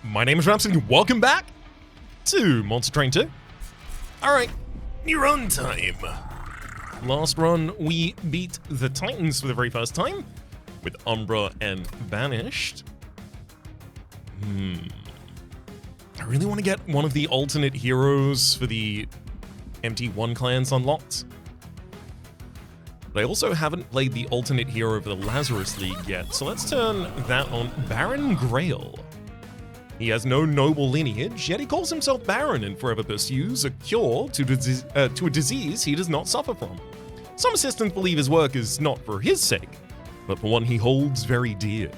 My name is Rhapsody, welcome back to Monster Train 2. Alright, new run time. Last run, we beat the Titans for the very first time with Umbra and Banished. I really want to get one of the alternate heroes for the MT1 clans unlocked. But I also haven't played the alternate hero for the Lazarus League yet, so let's turn that on. Baron Grail. He has no noble lineage, yet he calls himself Baron and forever pursues a cure to a disease he does not suffer from. Some assistants believe his work is not for his sake, but for one he holds very dear.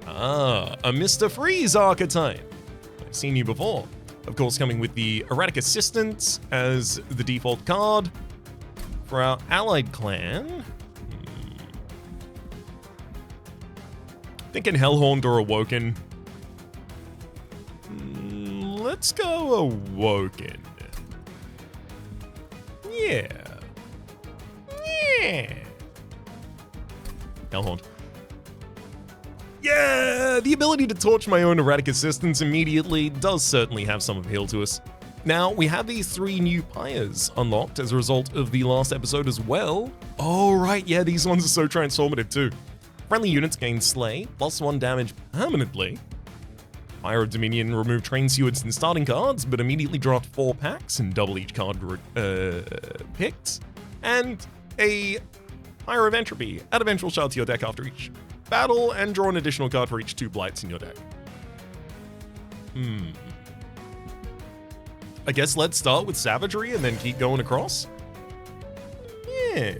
Ah, a Mr. Freeze archetype. I've seen you before. Of course, coming with the erratic assistant as the default card for our allied clan. Thinking Hellhorned or Awoken. Let's go Awoken. Yeah. Hellhorned. Yeah, the ability to torch my own erratic assistants immediately does certainly have some appeal to us. Now, we have these 3 new pyres unlocked as a result of the last episode as well. Oh, right, yeah, these ones are so transformative too. Friendly units gain Slay, +1 damage permanently. Pyre of Dominion remove train stewards and starting cards, but immediately draft 4 packs and double each card picked. And a Pyre of Entropy, add a Vengeful Shard to your deck after each battle, and draw an additional card for each 2 blights in your deck. I guess let's start with Savagery and then keep going across. Yeah.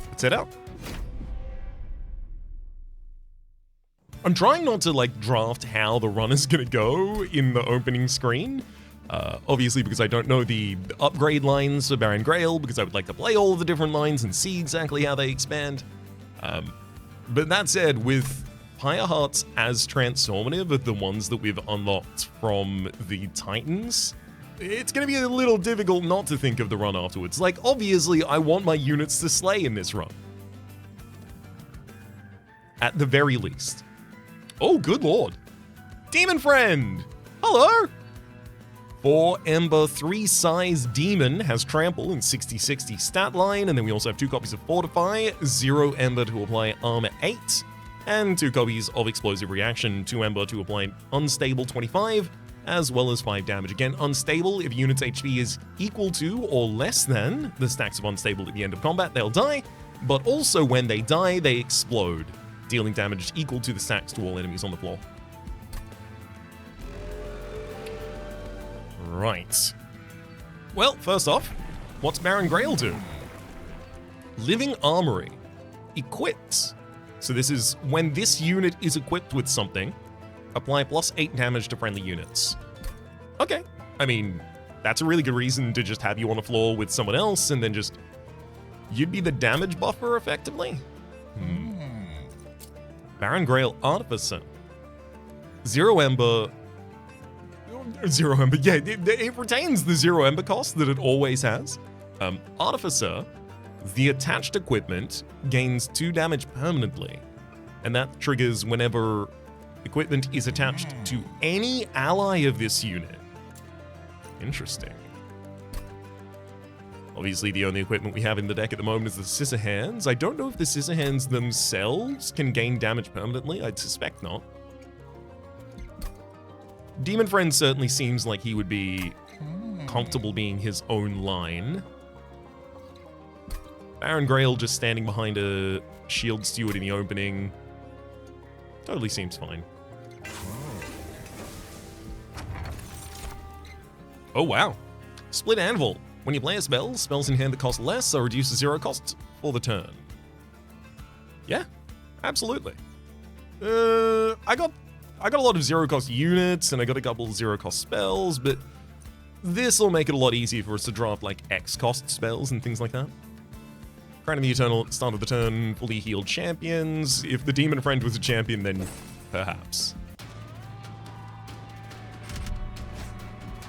Let's head out. I'm trying not to draft how the run is gonna go in the opening screen. Obviously because I don't know the upgrade lines for Baron Grail, because I would like to play all of the different lines and see exactly how they expand. But that said, with Pyre Hearts as transformative of the ones that we've unlocked from the Titans, it's going to be a little difficult not to think of the run afterwards. Obviously, I want my units to slay in this run. At the very least. Oh, good lord. Demon Friend! Hello! 4 Ember, 3 Size Demon has Trample and 60/60 stat line, and then we also have 2 copies of Fortify, 0 Ember to apply Armor 8, and 2 copies of Explosive Reaction, 2 Ember to apply Unstable 25, as well as 5 damage. Again, Unstable, if unit's HP is equal to or less than the stacks of Unstable at the end of combat, they'll die, but also when they die, they explode, dealing damage equal to the stacks to all enemies on the floor. Right. Well, first off, what's Baron Grail do? Living Armory. Equipped. So this is when this unit is equipped with something, apply +8 damage to friendly units. Okay. I mean, that's a really good reason to just have you on the floor with someone else and then just... You'd be the damage buffer, effectively? Baron Grail Artificer. 0 Ember... 0 Ember, yeah, it retains the 0 Ember cost that it always has. Artificer, the attached equipment gains 2 damage permanently, and that triggers whenever equipment is attached to any ally of this unit. Interesting. Obviously, the only equipment we have in the deck at the moment is the Scissor Hands. I don't know if the Scissor Hands themselves can gain damage permanently. I'd suspect not. Demon Friend certainly seems like he would be comfortable being his own line. Baron Grail just standing behind a shield steward in the opening totally seems fine. Oh wow. Split Anvil. When you play a spell, spells in hand that cost less are reduced to 0 cost for the turn. Yeah, absolutely. I got a lot of 0 cost units, and I got a couple of 0 cost spells, but this will make it a lot easier for us to draft X cost spells and things like that. Crown of the Eternal at the start of the turn, fully healed champions. If the Demon Friend was a champion, then perhaps.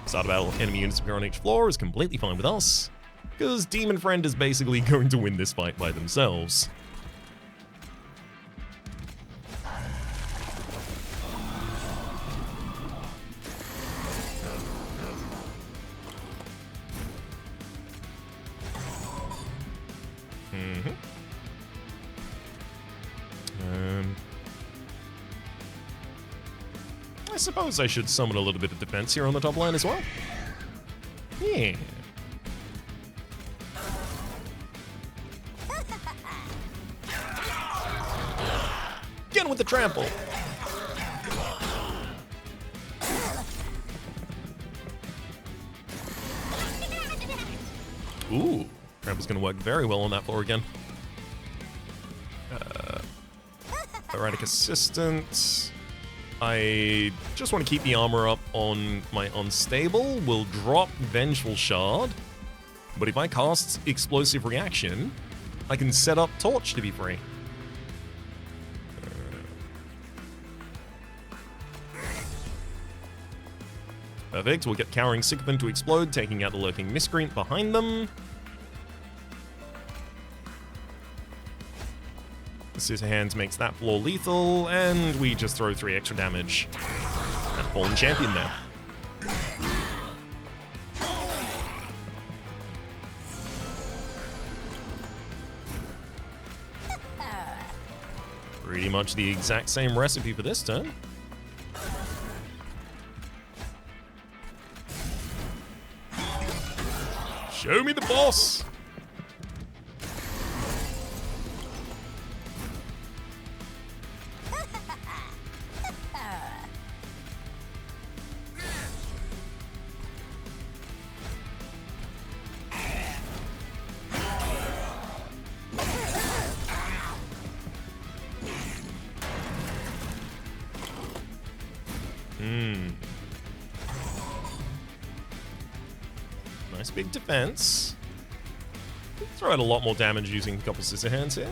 Start of battle, enemy units appear on each floor is completely fine with us, because Demon Friend is basically going to win this fight by themselves. I suppose I should summon a little bit of defense here on the top line as well. Yeah. Get with the trample. Ooh, trample's gonna work very well on that floor again. Erratic Assistant. I just want to keep the armor up on my Unstable. We'll drop Vengeful Shard. But if I cast Explosive Reaction, I can set up Torch to be free. Perfect. We'll get Cowering Sycophant to explode, taking out the Lurking Miscreant behind them. Scissor Hands makes that floor lethal, and we just throw 3 extra damage at Fallen Champion there. Pretty much the exact same recipe for this turn. Show me the boss! Nice big defense. Throw out a lot more damage using a couple Scissor Hands here.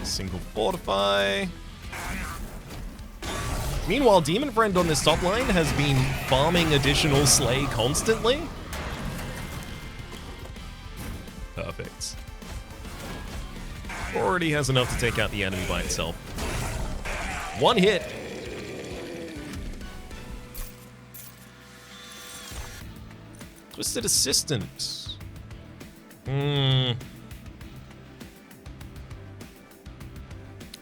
Single Fortify. Meanwhile, Demon Friend on this top line has been farming additional Slay constantly. Perfect. Already has enough to take out the enemy by itself. One hit. Twisted Assistant.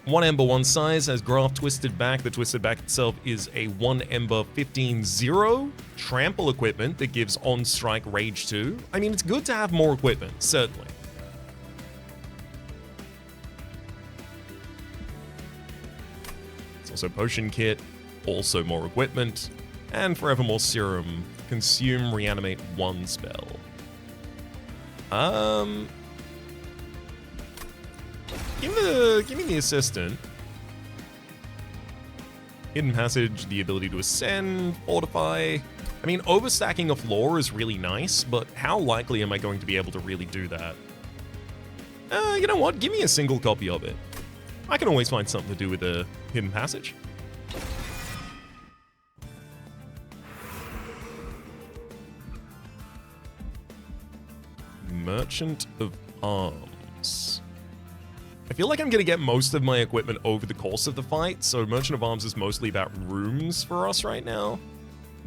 One Ember, one size. As Graph twisted back, the twisted back itself is a 1 Ember 15-0 trample equipment that gives on strike rage 2. I mean, it's good to have more equipment, certainly. It's also Potion Kit, also more equipment, and Forevermore Serum. Consume, reanimate 1 spell. Give me the assistant. Hidden Passage, the ability to ascend, fortify. I mean, overstacking a floor is really nice, but how likely am I going to be able to really do that? You know what? Give me a single copy of it. I can always find something to do with a Hidden Passage. Merchant of Arms. I feel like I'm going to get most of my equipment over the course of the fight, so Merchant of Arms is mostly about rooms for us right now.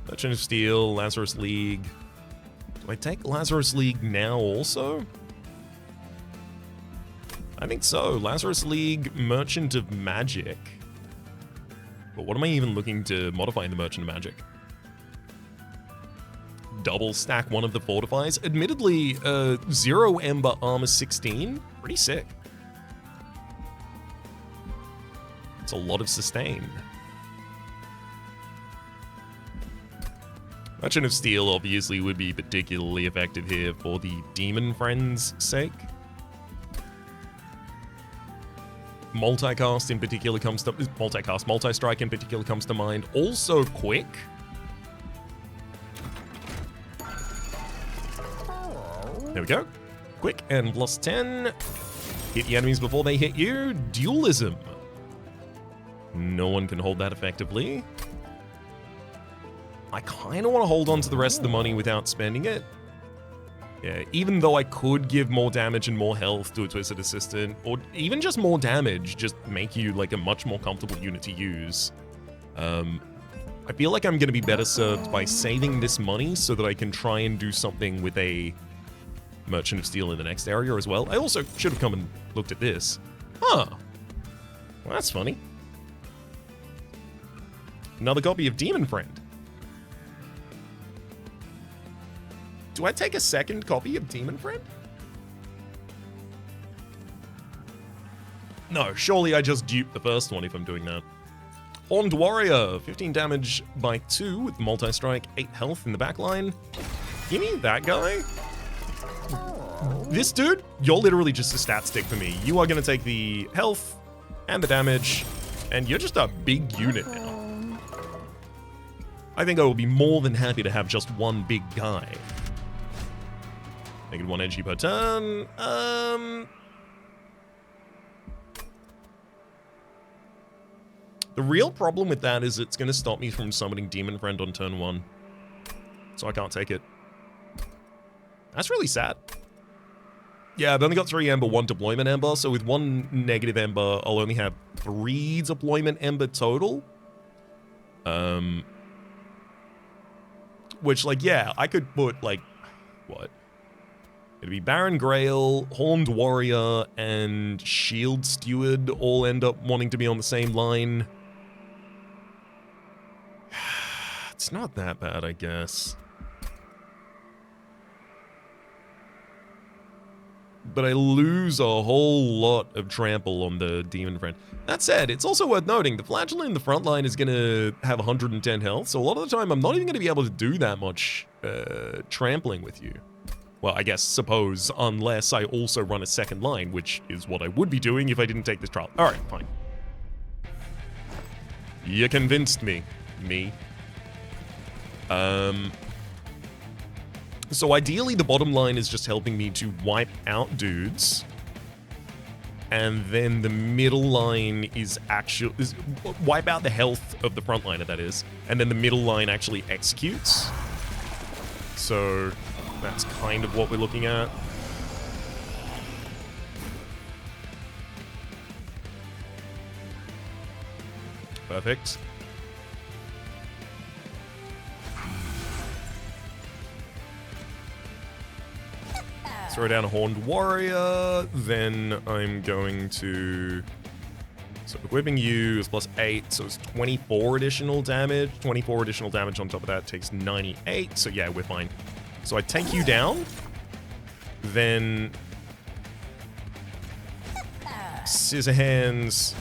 Merchant of Steel, Lazarus League. Do I take Lazarus League now also? I think so. Lazarus League, Merchant of Magic. But what am I even looking to modify in the Merchant of Magic? Double stack one of the fortifies. Admittedly, 0 Ember Armor 16. Pretty sick. It's a lot of sustain. Merchant of Steel obviously would be particularly effective here for the Demon Friend's sake. Multicast in particular comes to... Multi-strike in particular comes to mind. Also quick. There we go. Quick and plus 10. Hit the enemies before they hit you. Dualism. No one can hold that effectively. I kind of want to hold on to the rest of the money without spending it. Yeah, even though I could give more damage and more health to a Twisted Assistant, or even just more damage, just make you like a much more comfortable unit to use. I feel like I'm going to be better served by saving this money so that I can try and do something with a Merchant of Steel in the next area as well. I also should have come and looked at this. Huh. Well, that's funny. Another copy of Demon Friend. Do I take a second copy of Demon Friend? No, surely I just duped the first one if I'm doing that. Horned Warrior, 15 damage by 2 with multi-strike, 8 health in the backline. Give me that guy. This dude, you're literally just a stat stick for me. You are going to take the health and the damage, and you're just a big unit now. I think I will be more than happy to have just one big guy. Negative 1 energy per turn. The real problem with that is it's going to stop me from summoning Demon Friend on turn 1. So I can't take it. That's really sad. Yeah, I've only got 3 Ember, 1 Deployment Ember, so with 1 negative Ember, I'll only have 3 Deployment Ember total. Which, like, yeah, I could put, like, what? It'd be Baron Grail, Horned Warrior, and Shield Steward all end up wanting to be on the same line. It's not that bad, I guess. But I lose a whole lot of trample on the Demon Friend. That said, it's also worth noting, the Flagellant in the front line is going to have 110 health, so a lot of the time I'm not even going to be able to do that much trampling with you. Well, I guess, suppose, unless I also run a second line, which is what I would be doing if I didn't take this trial. Alright, fine. You convinced me. So ideally, the bottom line is just helping me to wipe out dudes. And then the middle line is wipe out the health of the frontliner, that is. And then the middle line actually executes. So that's kind of what we're looking at. Perfect. Throw down a Horned Warrior, then I'm going to... So equipping you is plus 8, so it's 24 additional damage. 24 additional damage on top of that takes 98, so yeah, we're fine. So I take you down, then... Scissor Hands.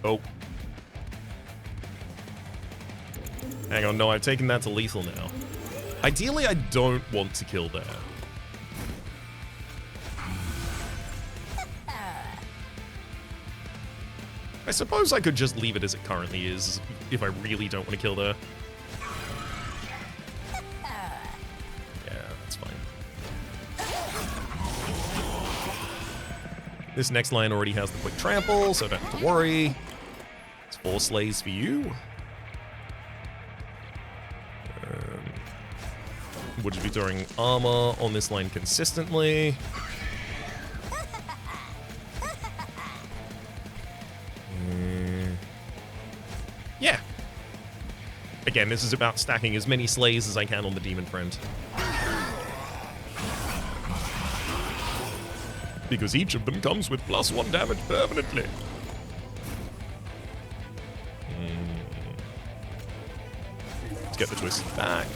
Oh. Hang on, no, I've taken that to lethal now. Ideally, I don't want to kill that. I suppose I could just leave it as it currently is, if I really don't want to kill there. Yeah, that's fine. This next line already has the quick trample, so don't have to worry. It's 4 slays for you. Would you be throwing armor on this line consistently? Yeah. Again, this is about stacking as many slays as I can on the Demon Friend. Because each of them comes with +1 damage permanently. Let's get the twist back.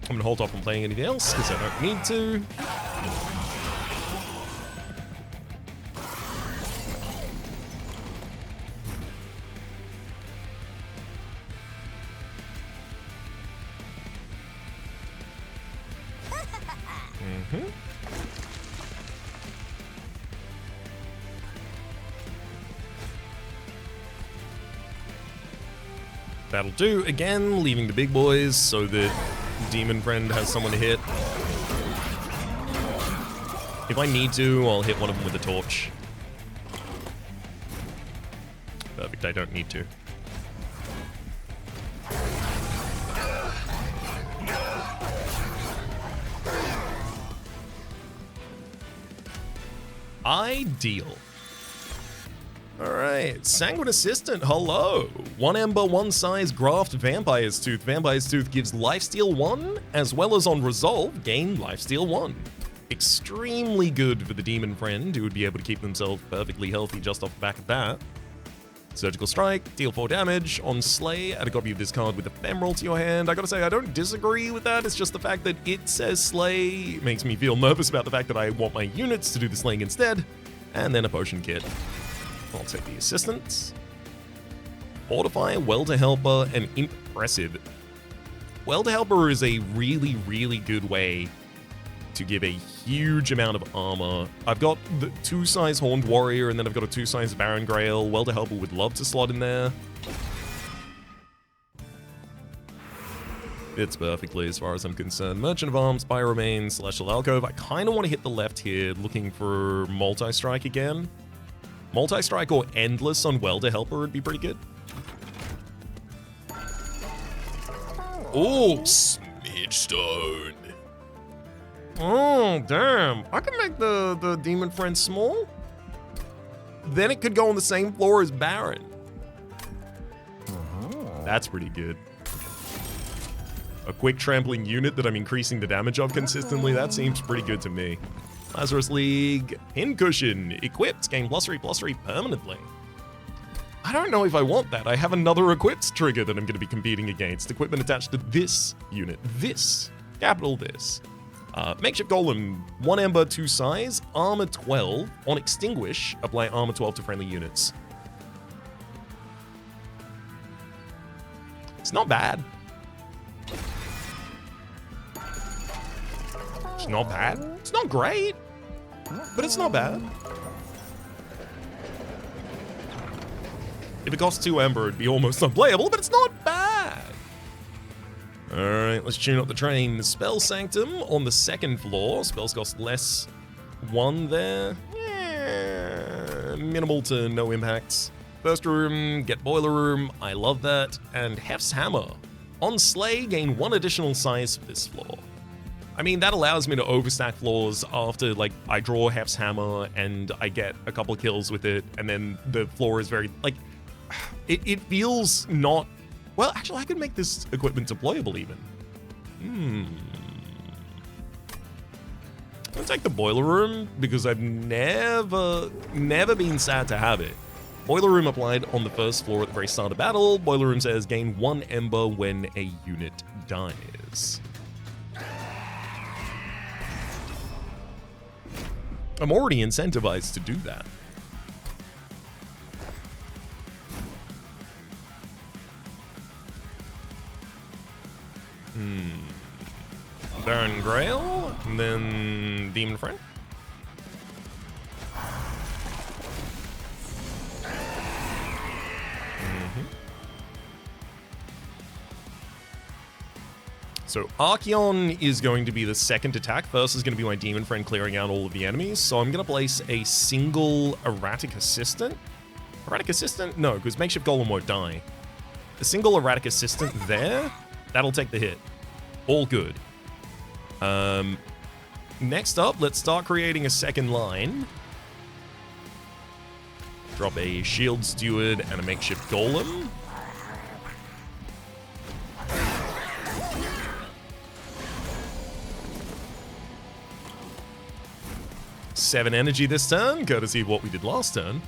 I'm gonna hold off on playing anything else because I don't need to. That'll do. Again, leaving the big boys so that Demon Friend has someone to hit. If I need to, I'll hit one of them with a torch. Perfect, I don't need to. Ideal. Alright, Sanguine Assistant, hello! 1 Ember, 1 size, graft Vampire's Tooth. Vampire's Tooth gives Lifesteal 1, as well as on Resolve, gain Lifesteal 1. Extremely good for the Demon Friend, who would be able to keep themselves perfectly healthy just off the back of that. Surgical Strike, deal 4 damage. On Slay, add a copy of this card with Ephemeral to your hand. I gotta say, I don't disagree with that. It's just the fact that it says Slay makes me feel nervous about the fact that I want my units to do the slaying instead. And then a Potion Kit. I'll take the Assistants. Fortify, Welder Helper, and Impressive. Welder Helper is a really, really good way to give a huge amount of armor. I've got the 2 size Horned Warrior, and then I've got a 2 size Baron Grail. Welder Helper would love to slot in there. Fits perfectly as far as I'm concerned. Merchant of Arms, Pyromane, Celestial Alcove. I kind of want to hit the left here, looking for Multi-Strike again. Multi-Strike or Endless on Welder Helper would be pretty good. Oh, Smidge Stone. Oh, damn. I can make the Demon Friend small. Then it could go on the same floor as Baron. That's pretty good. A quick trampling unit that I'm increasing the damage of consistently, that seems pretty good to me. Lazarus League, Pincushion, equipped, gain +3/+3 permanently. I don't know if I want that. I have another equipped trigger that I'm going to be competing against. Equipment attached to this unit. This. Capital this. Makeshift Golem, 1 Ember, 2 size, armor 12. On Extinguish, apply armor 12 to friendly units. It's not bad. It's not bad. It's not great, but it's not bad. If it costs 2 Ember, it'd be almost unplayable, but it's not bad. Alright, let's tune up the train. Spell Sanctum on the 2nd floor. Spells cost less 1 there. Yeah, minimal to no impacts. First room, get Boiler Room. I love that. And Hef's Hammer. On Slay, gain 1 additional size for this floor. I mean, that allows me to overstack floors after, like, I draw Hef's Hammer and I get a couple kills with it, and then the floor is very, like, it feels not... Well, actually, I could make this equipment deployable even. I'll take the Boiler Room because I've never been sad to have it. Boiler Room applied on the 1st floor at the very start of battle. Boiler Room says gain 1 Ember when a unit dies. I'm already incentivized to do that. Baron Grail, and then Demon Friend. So Archeon is going to be the 2nd attack. First is going to be my Demon Friend clearing out all of the enemies. So I'm going to place a single Erratic Assistant. Erratic Assistant? No, because Makeshift Golem won't die. A single Erratic Assistant there. That'll take the hit. All good. Next up, let's start creating a 2nd line. Drop a Shield Steward and a Makeshift Golem. Seven energy this turn, courtesy of what we did last turn.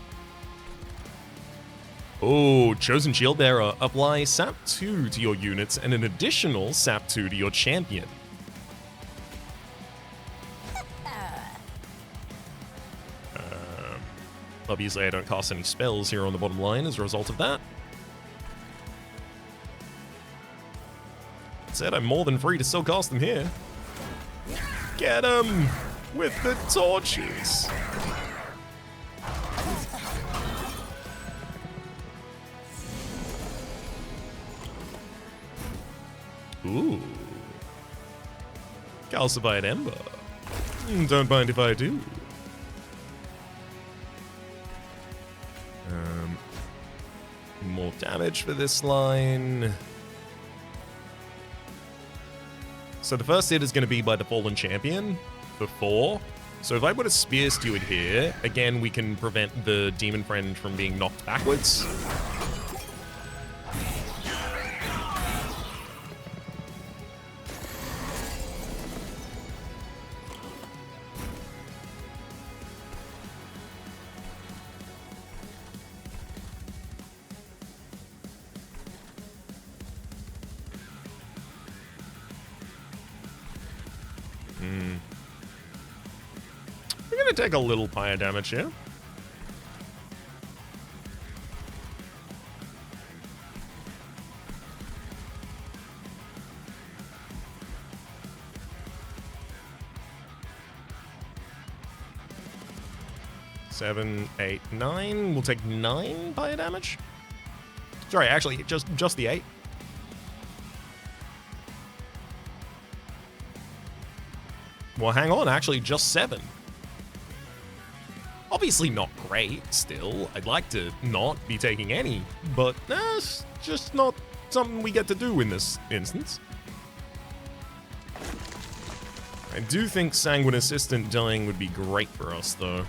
Oh, Chosen Shield Bearer. Apply Sap 2 to your units and an additional Sap 2 to your champion. Obviously, I don't cast any spells here on the bottom line as a result of that. That said, I'm more than free to still cast them here. Get him with the torches. Ooh. Calcified Ember. Don't mind if I do. More damage for this line. So the first hit is going to be by the Fallen Champion for 4. So if I put a Spear Steward here, again, we can prevent the Demon Friend from being knocked backwards. We're gonna take a little fire damage here. Seven, 8, 9. We'll take 9 fire damage. Sorry, actually, just the 8. Well, hang on, actually, just 7. Obviously not great, still. I'd like to not be taking any, but it's just not something we get to do in this instance. I do think Sanguine Assistant dying would be great for us, though.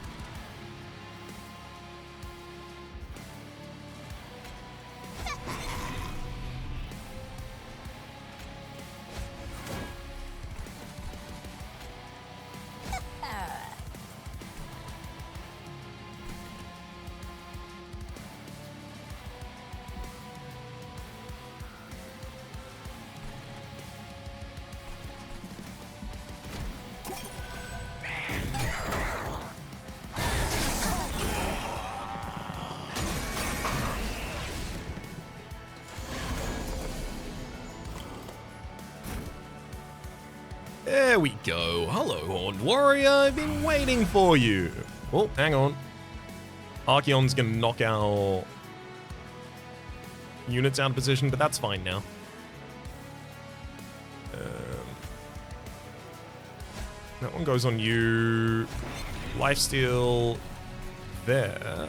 There we go. Hello, Horned Warrior. I've been waiting for you. Oh, hang on. Archeon's gonna knock our units out of position, but that's fine now. That one goes on you. Lifesteal there.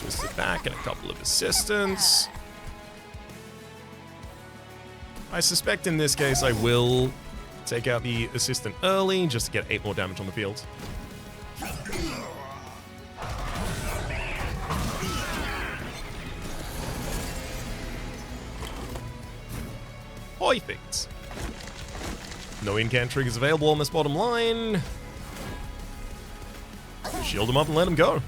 Just sit back and a couple of assistants. I suspect in this case I will take out the assistant early just to get 8 more damage on the field. Perfect. No incant triggers available on this bottom line. Shield him up and let him go.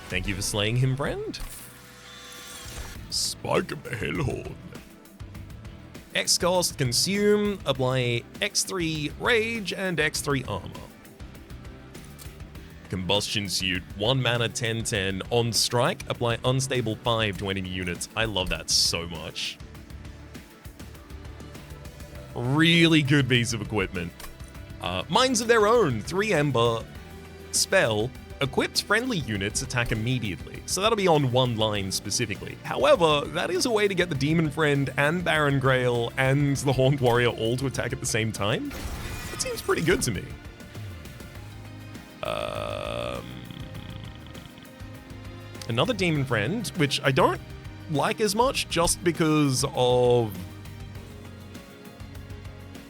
Thank you for slaying him, friend. Spike of the Hellhorn. X cost, consume, apply X3 rage and X3 armor. Combustion suit, 1 mana, 10/10 on strike, apply unstable 5 to enemy units. I love that so much. Really good piece of equipment. Minds of Their Own, 3 Ember, spell. Equipped friendly units attack immediately, so that'll be on one line specifically. However, that is a way to get the Demon Friend and Baron Grail and the Horned Warrior all to attack at the same time. That seems pretty good to me. Another Demon Friend, which I don't like as much just because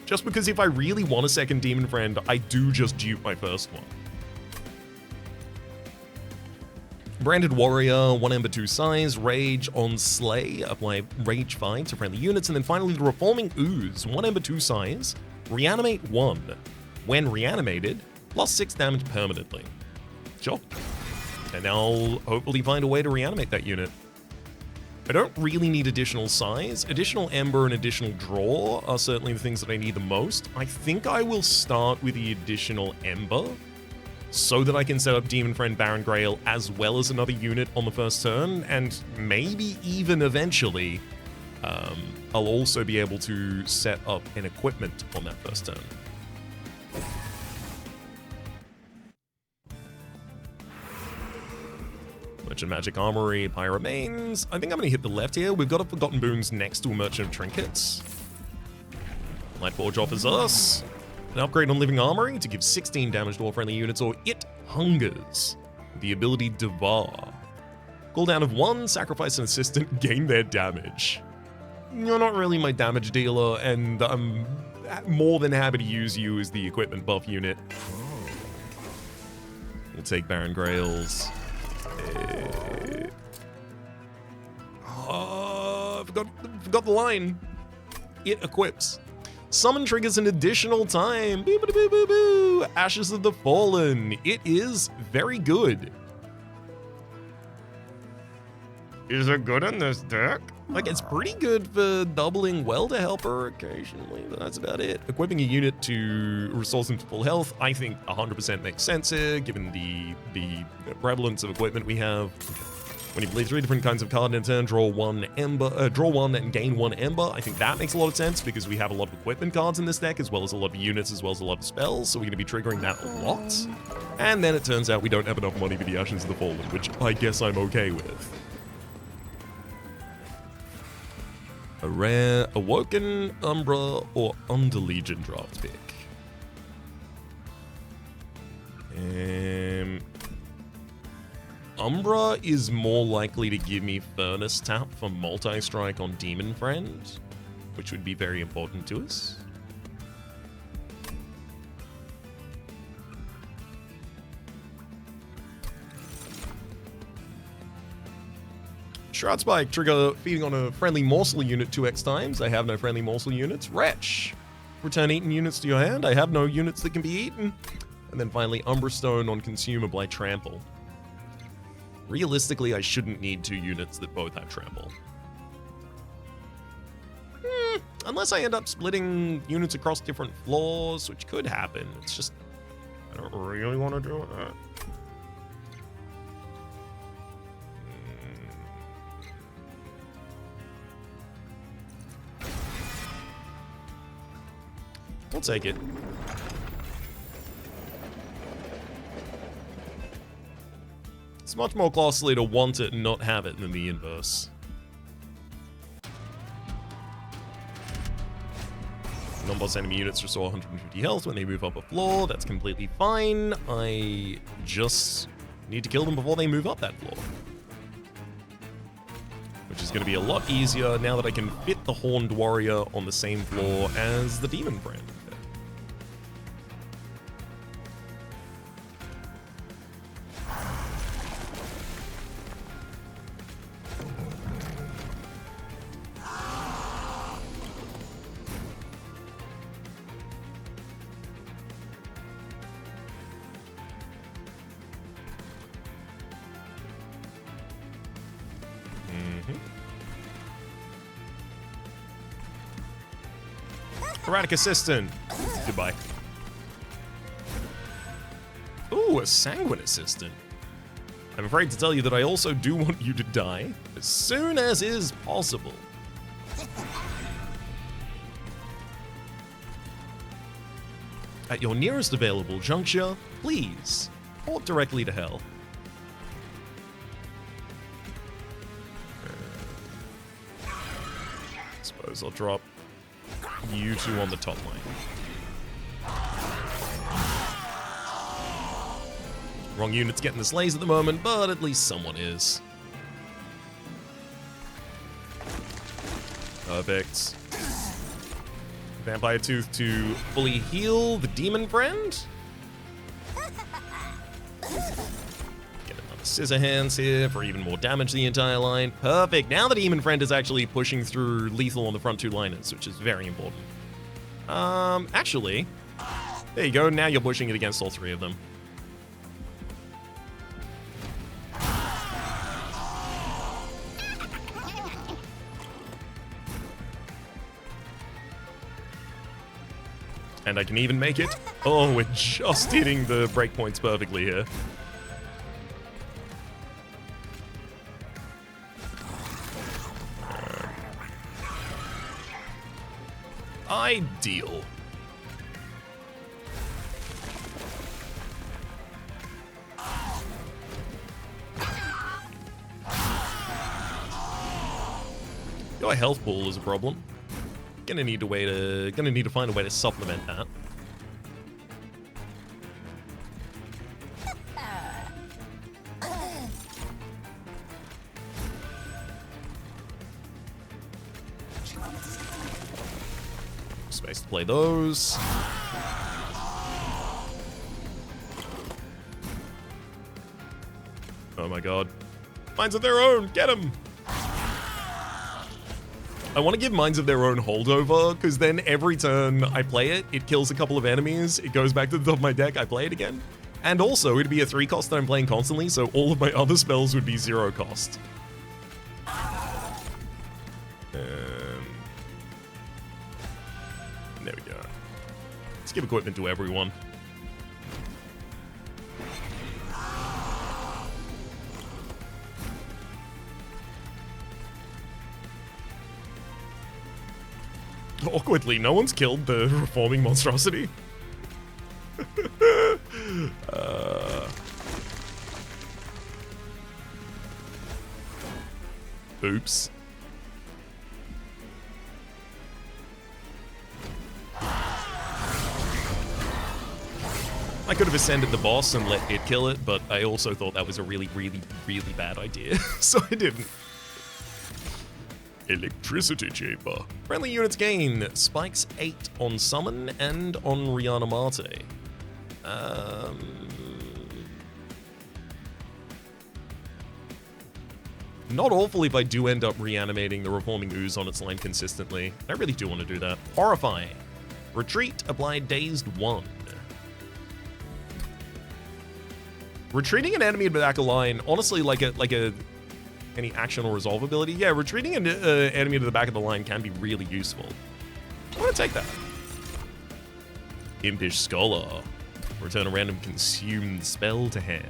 if I really want a second Demon Friend, I do just dupe my first one. Branded Warrior, 1 Ember 2 size, Rage on Slay, apply Rage 5 to friendly units, and then finally the Reforming Ooze, 1 Ember 2 size, Reanimate 1. When reanimated, lost 6 damage permanently. Sure. And I'll hopefully find a way to reanimate that unit. I don't really need additional size. Additional Ember and additional Draw are certainly the things that I need the most. I think I will start with the additional Ember, so that I can set up Demon Friend Baron Grail as well as another unit on the first turn, and maybe even eventually, I'll also be able to set up an equipment on that first turn. Merchant Magic Armory, Pyre Remains. I think I'm going to hit the left here. We've got a Forgotten Boons next to a Merchant of Trinkets. Lightforge offers us an upgrade on Living Armory to give 16 damage to all friendly units, or It Hungers. The ability Devour. Cooldown of 1, sacrifice an assistant, gain their damage. You're not really my damage dealer, and I'm more than happy to use you as the equipment buff unit. We'll take Baron Grails. Forgot the line. It equips. Summon triggers an additional time. Boo boo boo boo boo. Ashes of the Fallen. It is very good. Is it good in this deck? Like, it's pretty good for doubling Welder Helper occasionally, but that's about it. Equipping a unit to restore them to full health, I think 100% makes sense here, given the prevalence of equipment we have. When you play 3 different kinds of card in a turn, draw one and gain 1 Ember, I think that makes a lot of sense because we have a lot of equipment cards in this deck, as well as a lot of units, as well as a lot of spells, so we're going to be triggering that a lot. And then it turns out we don't have enough money for the Ashes of the Fallen, which I guess I'm okay with. A rare Awoken, Umbra, or Underlegion draft pick. Umbra is more likely to give me Furnace Tap for multi-strike on Demon Friend, which would be very important to us. Shroud Spike, trigger feeding on a friendly morsel unit 2x times. I have no friendly morsel units. Wretch, return eaten units to your hand. I have no units that can be eaten. And then finally, Umbra Stone on Consumable, I trample. Realistically, I shouldn't need 2 units that both have trample. Unless I end up splitting units across different floors, which could happen. It's just, I don't really want to do it. We'll take it. It's much more costly to want it and not have it than the inverse. Non-boss enemy units restore 150 health when they move up a floor. That's completely fine. I just need to kill them before they move up that floor. Which is going to be a lot easier now that I can fit the Horned Warrior on the same floor as the Demon Friend. Erratic Assistant. Goodbye. Ooh, a Sanguine Assistant. I'm afraid to tell you that I also do want you to die as soon as is possible. At your nearest available juncture, please port directly to hell. Suppose I'll drop you 2 on the top line. Wrong unit's getting the slays at the moment, but at least someone is. Perfect. Vampire Tooth to fully heal the Demon Friend. Get another Scissor Hands here for even more damage to the entire line. Perfect. Now the Demon Friend is actually pushing through lethal on the front 2 liners, which is very important. Actually, there you go. Now you're pushing it against all 3 of them. And I can even make it. Oh, we're just hitting the breakpoints perfectly here. Ideal. Your health pool is a problem. Gonna need to find a way to supplement that. Space to play those. Oh my god. Minds of Their Own, get them! I want to give Minds of Their Own holdover, because then every turn I play it, it kills a couple of enemies, it goes back to the top of my deck, I play it again. And also, it'd be a 3 cost that I'm playing constantly, so all of my other spells would be 0 cost. There we go. Let's give equipment to everyone. Awkwardly, no one's killed the reforming monstrosity. Oops. I could have ascended the boss and let it kill it, but I also thought that was a really, really, really bad idea, so I didn't. Electricity Chamber. Friendly units gain spikes 8 on Summon and on Reanimate. Not awful if I do end up reanimating the Reforming Ooze on its line consistently. I really do want to do that. Horrify. Retreat, apply Dazed 1. Retreating an enemy to the back of line, honestly, like any action or resolve ability, yeah, retreating an enemy to the back of the line can be really useful. I want to take that. Impish Scholar. Return a random consumed spell to hand.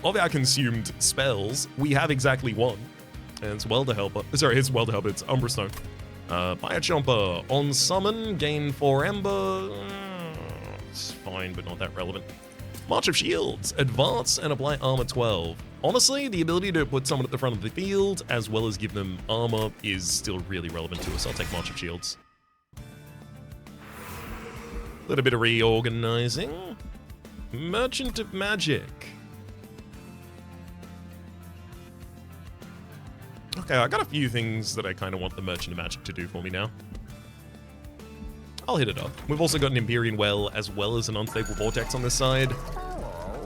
Of our consumed spells, we have exactly one. And it's Welder Helper. Sorry, it's Welder Helper, it's Umbra Stone. Fire Chomper. On summon, gain 4 Ember. It's fine, but not that relevant. March of Shields. Advance and apply armor 12. Honestly, the ability to put someone at the front of the field, as well as give them armor, is still really relevant to us. I'll take March of Shields. A little bit of reorganizing. Merchant of Magic. Okay, I got a few things that I kind of want the Merchant of Magic to do for me now. I'll hit it up. We've also got an Empyrean Well as well as an Unstable Vortex on this side.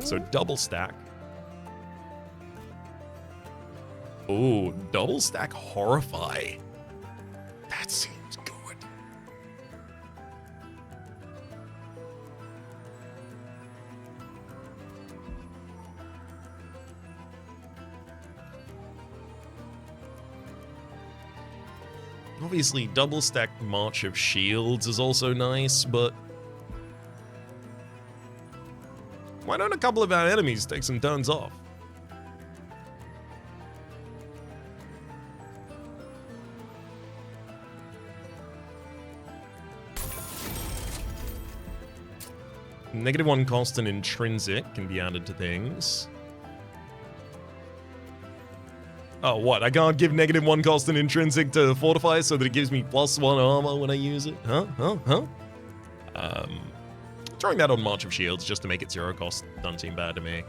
So double stack. Ooh, double stack Horrify. That seems good. Obviously, double stack March of Shields is also nice, but why don't a couple of our enemies take some turns off? -1 cost and intrinsic can be added to things. Oh, what? I can't give -1 cost and intrinsic to fortify so that it gives me +1 armor when I use it? Huh? Throwing that on March of Shields just to make it 0 cost doesn't seem bad to me.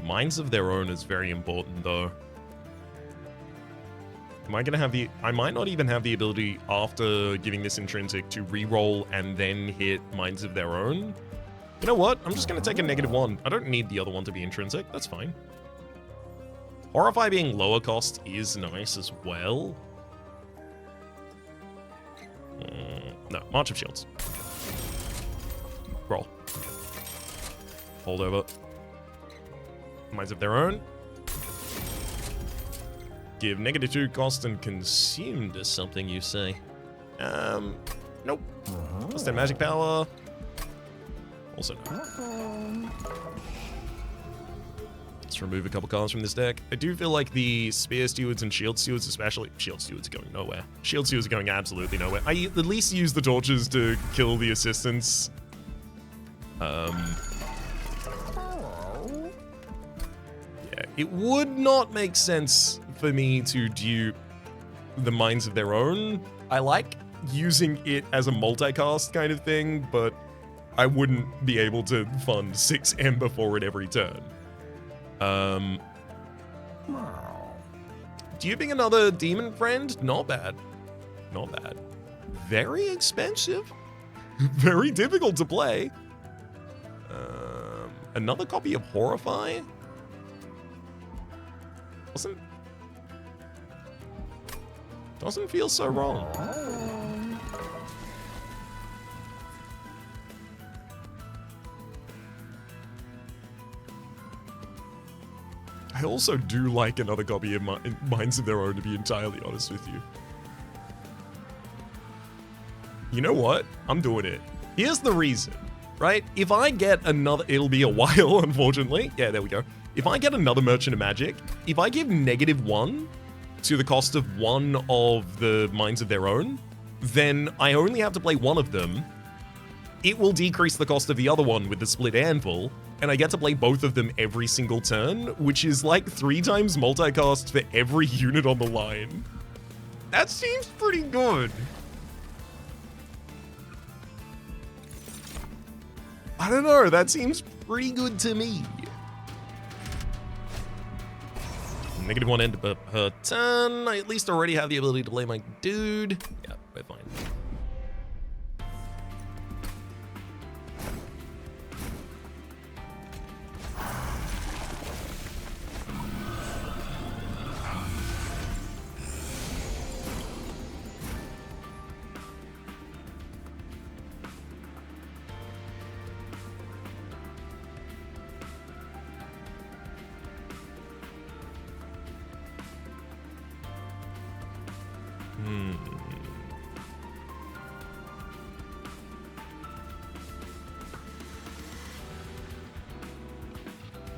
Minds of Their Own is very important, though. Am I gonna have the... I might not even have the ability after giving this intrinsic to reroll and then hit Minds of Their Own. You know what? I'm just gonna take a -1. I don't need the other one to be intrinsic. That's fine. Horrify being lower cost is nice as well. No, March of Shields. Roll. Hold over. Minds of Their Own. Give -2 cost and consume to something, you say. Nope. Plus 10 magic power. Also no. Let's remove a couple cards from this deck. I do feel like the Spear Stewards and Shield Stewards, especially... Shield Stewards are going nowhere. Shield Stewards are going absolutely nowhere. I at least use the torches to kill the assistants. Yeah, it would not make sense for me to dupe the Minds of Their Own. I like using it as a multicast kind of thing, but I wouldn't be able to fund 6 Ember for it every turn. Duping another demon friend? Not bad. Not bad. Very expensive. Very difficult to play. Another copy of Horrify? Doesn't feel so wrong. I also do like another copy of Minds of Their Own, to be entirely honest with you. You know what? I'm doing it. Here's the reason, right? If I get another, it'll be a while, unfortunately. Yeah, there we go. If I get another Merchant of Magic, if I give -1 to the cost of one of the Minds of Their Own, then I only have to play one of them. It will decrease the cost of the other one with the Split Anvil, and I get to play both of them every single turn, which is like 3 times multicast for every unit on the line. That seems pretty good. I don't know, that seems pretty good to me. -1 end per turn. I at least already have the ability to play my dude. Yeah, we're fine.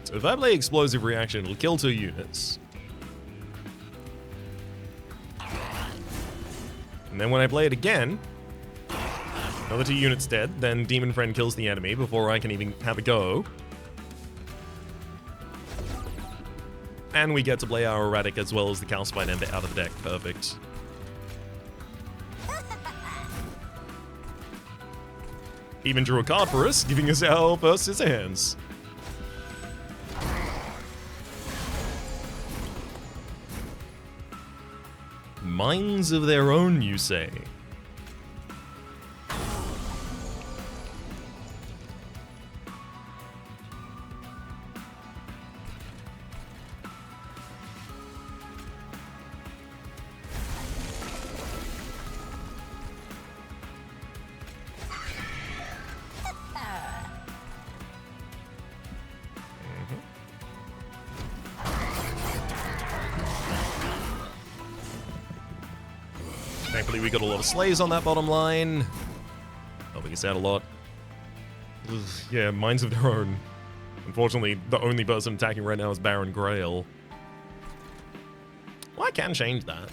So if I play Explosive Reaction, it'll kill 2 units. And then when I play it again, another 2 units dead, then Demon Friend kills the enemy before I can even have a go. And we get to play our Erratic as well as the Calcified Ember out of the deck. Perfect. Even drew a card for us, giving us our first Scissor Hands. Minds of Their Own, you say? Thankfully, we got a lot of slaves on that bottom line. Helping us out a lot. Ugh, yeah, Minds of Their Own. Unfortunately, the only person attacking right now is Baron Grail. Well, I can change that.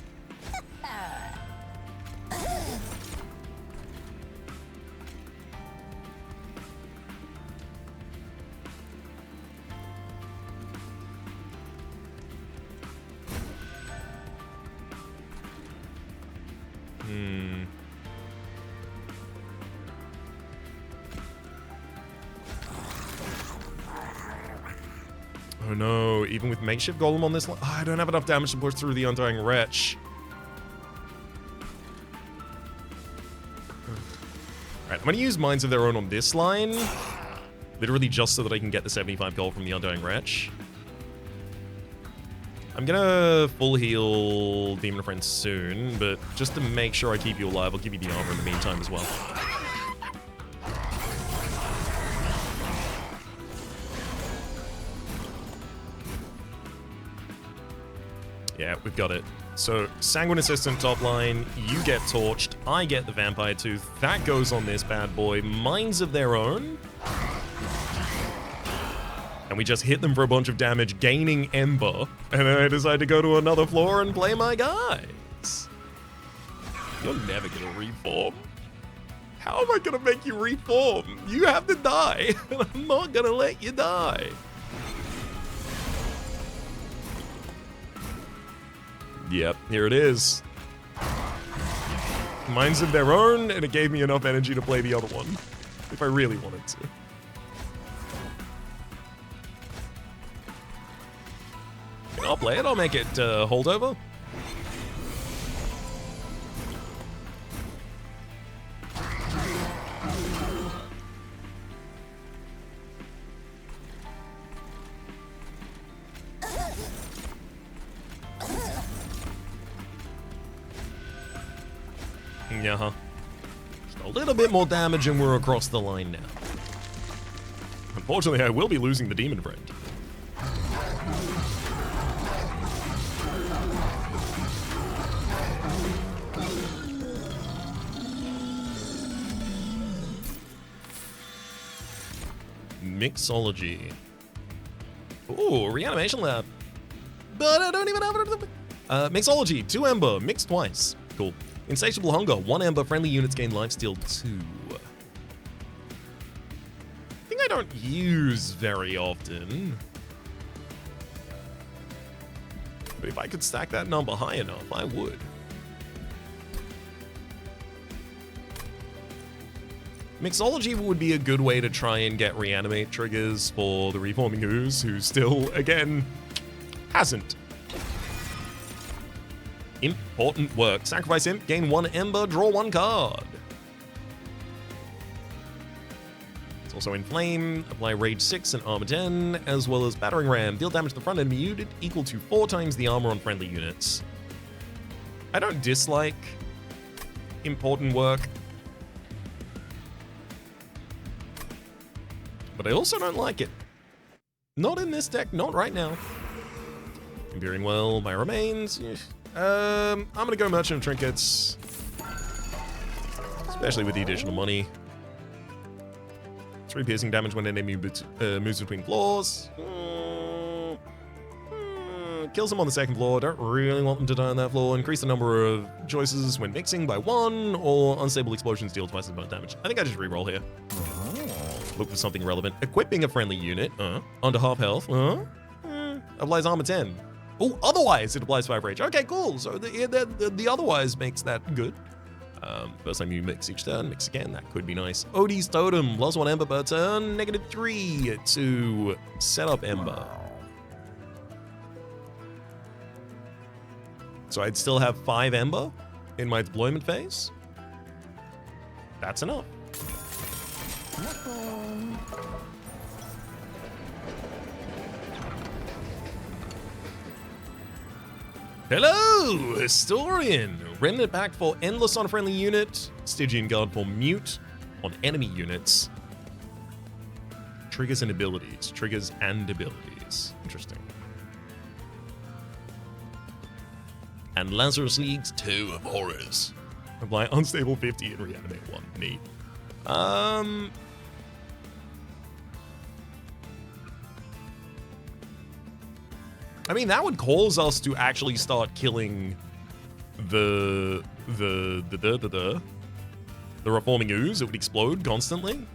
Oh no, even with Makeshift Golem on this line, I don't have enough damage to push through the Undying Wretch. Alright, I'm gonna use Minds of Their Own on this line. Literally just so that I can get the 75 gold from the Undying Wretch. I'm gonna full heal Demon Friend soon, but just to make sure I keep you alive, I'll give you the armor in the meantime as well. Yeah, we've got it. So, Sanguine Assistant top line, you get torched, I get the Vampire Tooth, that goes on this bad boy. Minds of Their Own. And we just hit them for a bunch of damage, gaining Ember, and then I decide to go to another floor and play my guys. You're never gonna reform. How am I gonna make you reform? You have to die, and I'm not gonna let you die. Yep, here it is. Minds of their own, and it gave me enough energy to play the other one, if I really wanted to. I'll play it, I'll make it holdover. Yeah, just a little bit more damage and we're across the line now. Unfortunately, I will be losing the demon friend. Mixology. Ooh, reanimation lab. But I don't even have it. Mixology, 2 ember, mixed twice. Cool. Insatiable hunger, 1 ember, friendly units gain lifesteal 2. Thing I don't use very often. But if I could stack that number high enough, I would. Mixology would be a good way to try and get reanimate triggers for the reforming ooze, who still, again, hasn't. Important work. Sacrifice imp, gain 1 ember, draw 1 card. It's also inflame, apply rage 6 and armor 10, as well as battering ram. Deal damage to the front enemy unit equal to 4 times the armor on friendly units. I don't dislike important work, but I also don't like it. Not in this deck, not right now. Imbuing well, my remains. I'm gonna go Merchant of Trinkets, especially with the additional money. 3 piercing damage when enemy moves between floors. Kills them on the 2nd floor. Don't really want them to die on that floor. Increase the number of choices when mixing by 1, or unstable explosions deal twice as much damage. I think I just reroll here. Look for something relevant. Equipping a friendly unit under half health. Applies armor 10. Oh, otherwise it applies 5 rage. Okay, cool. So the otherwise makes that good. First time you mix each turn, mix again. That could be nice. Odie's Totem, lost 1 ember per turn, -3 to set up ember. So I'd still have 5 ember in my deployment phase. That's enough. Hello, Historian! Remnant Pact for Endless on a friendly unit, Stygian Guard for Mute on enemy units. Triggers and abilities. Triggers and abilities. Interesting. And Lazarus League's 2 of Horrors. Apply unstable 50 and reanimate 1. Neat. I mean, that would cause us to actually start killing the reforming ooze. It would explode constantly.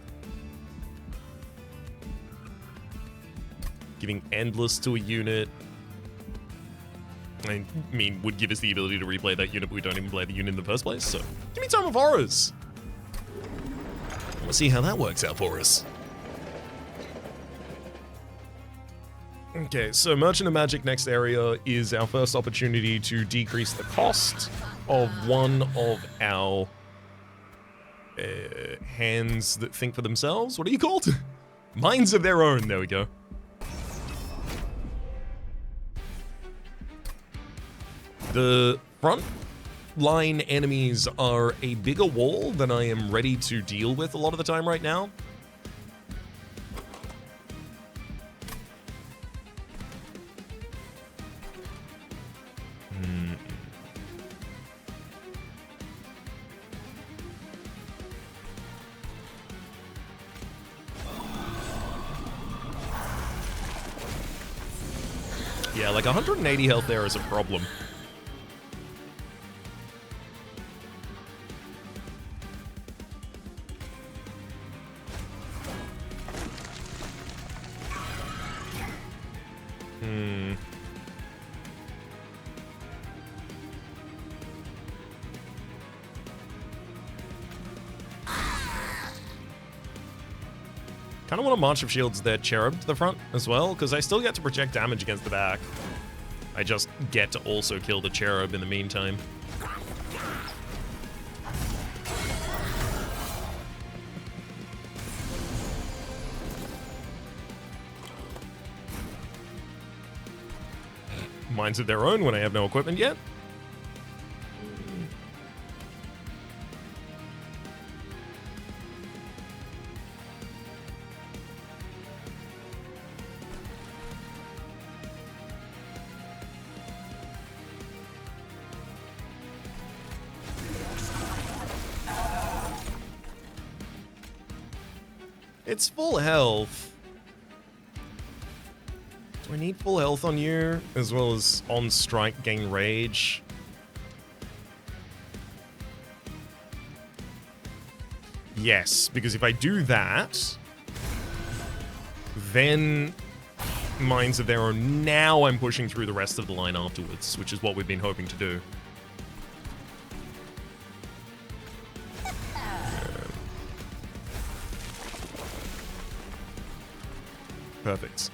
Giving endless to a unit. I mean, would give us the ability to replay that unit, but we don't even play the unit in the first place, so give me Tome of Horrors. Let's see how that works out for us. Okay, so Merchant of Magic next area is our first opportunity to decrease the cost of one of our hands that think for themselves. What are you called? Minds of their own, there we go. The front line enemies are a bigger wall than I am ready to deal with a lot of the time right now. Yeah, like 180 health there is a problem. Kind of want to March of Shields their Cherub to the front as well, because I still get to project damage against the back. I just get to also kill the Cherub in the meantime. Minds of their own when I have no equipment yet. It's full health. Do I need full health on you, as well as on strike gain rage? Yes, because if I do that, then Minds of Their Own. Now I'm pushing through the rest of the line afterwards, which is what we've been hoping to do. Perfect.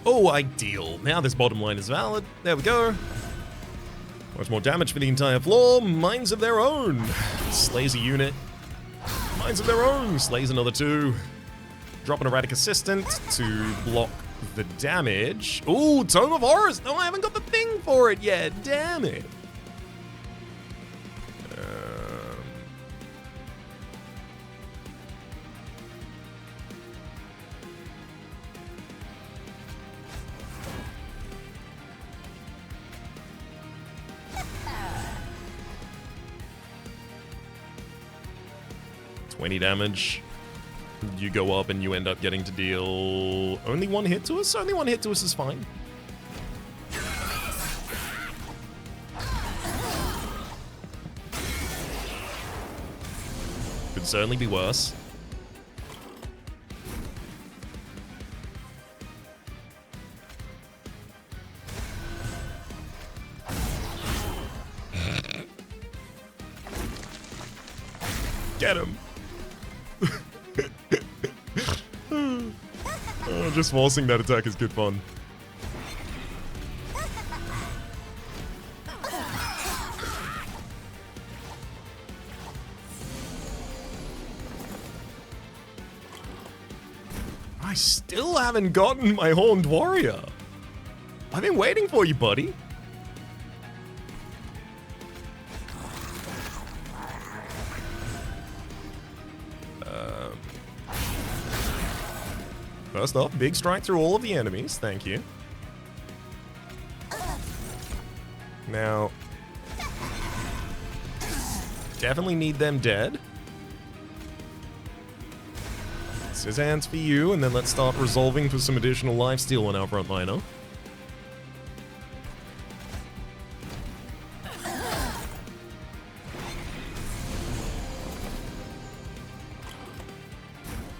Oh, ideal. Now this bottom line is valid. There we go. Much more damage for the entire floor. Minds of Their Own. Slays a unit. Minds of Their Own. Slays another two. Drop an erratic assistant to block the damage. Ooh, Tome of Horrors. No, I haven't got the thing for it yet. Damn it. $20 damage. You go up and you end up getting to deal only one hit to us? Only one hit to us is fine. Could certainly be worse. Get him. Just forcing that attack is good fun. I still haven't gotten my Horned Warrior. I've been waiting for you, buddy. First off, big strike through all of the enemies. Thank you. Now, definitely need them dead. Scissor hands for you, and then let's start resolving for some additional lifesteal on our frontliner.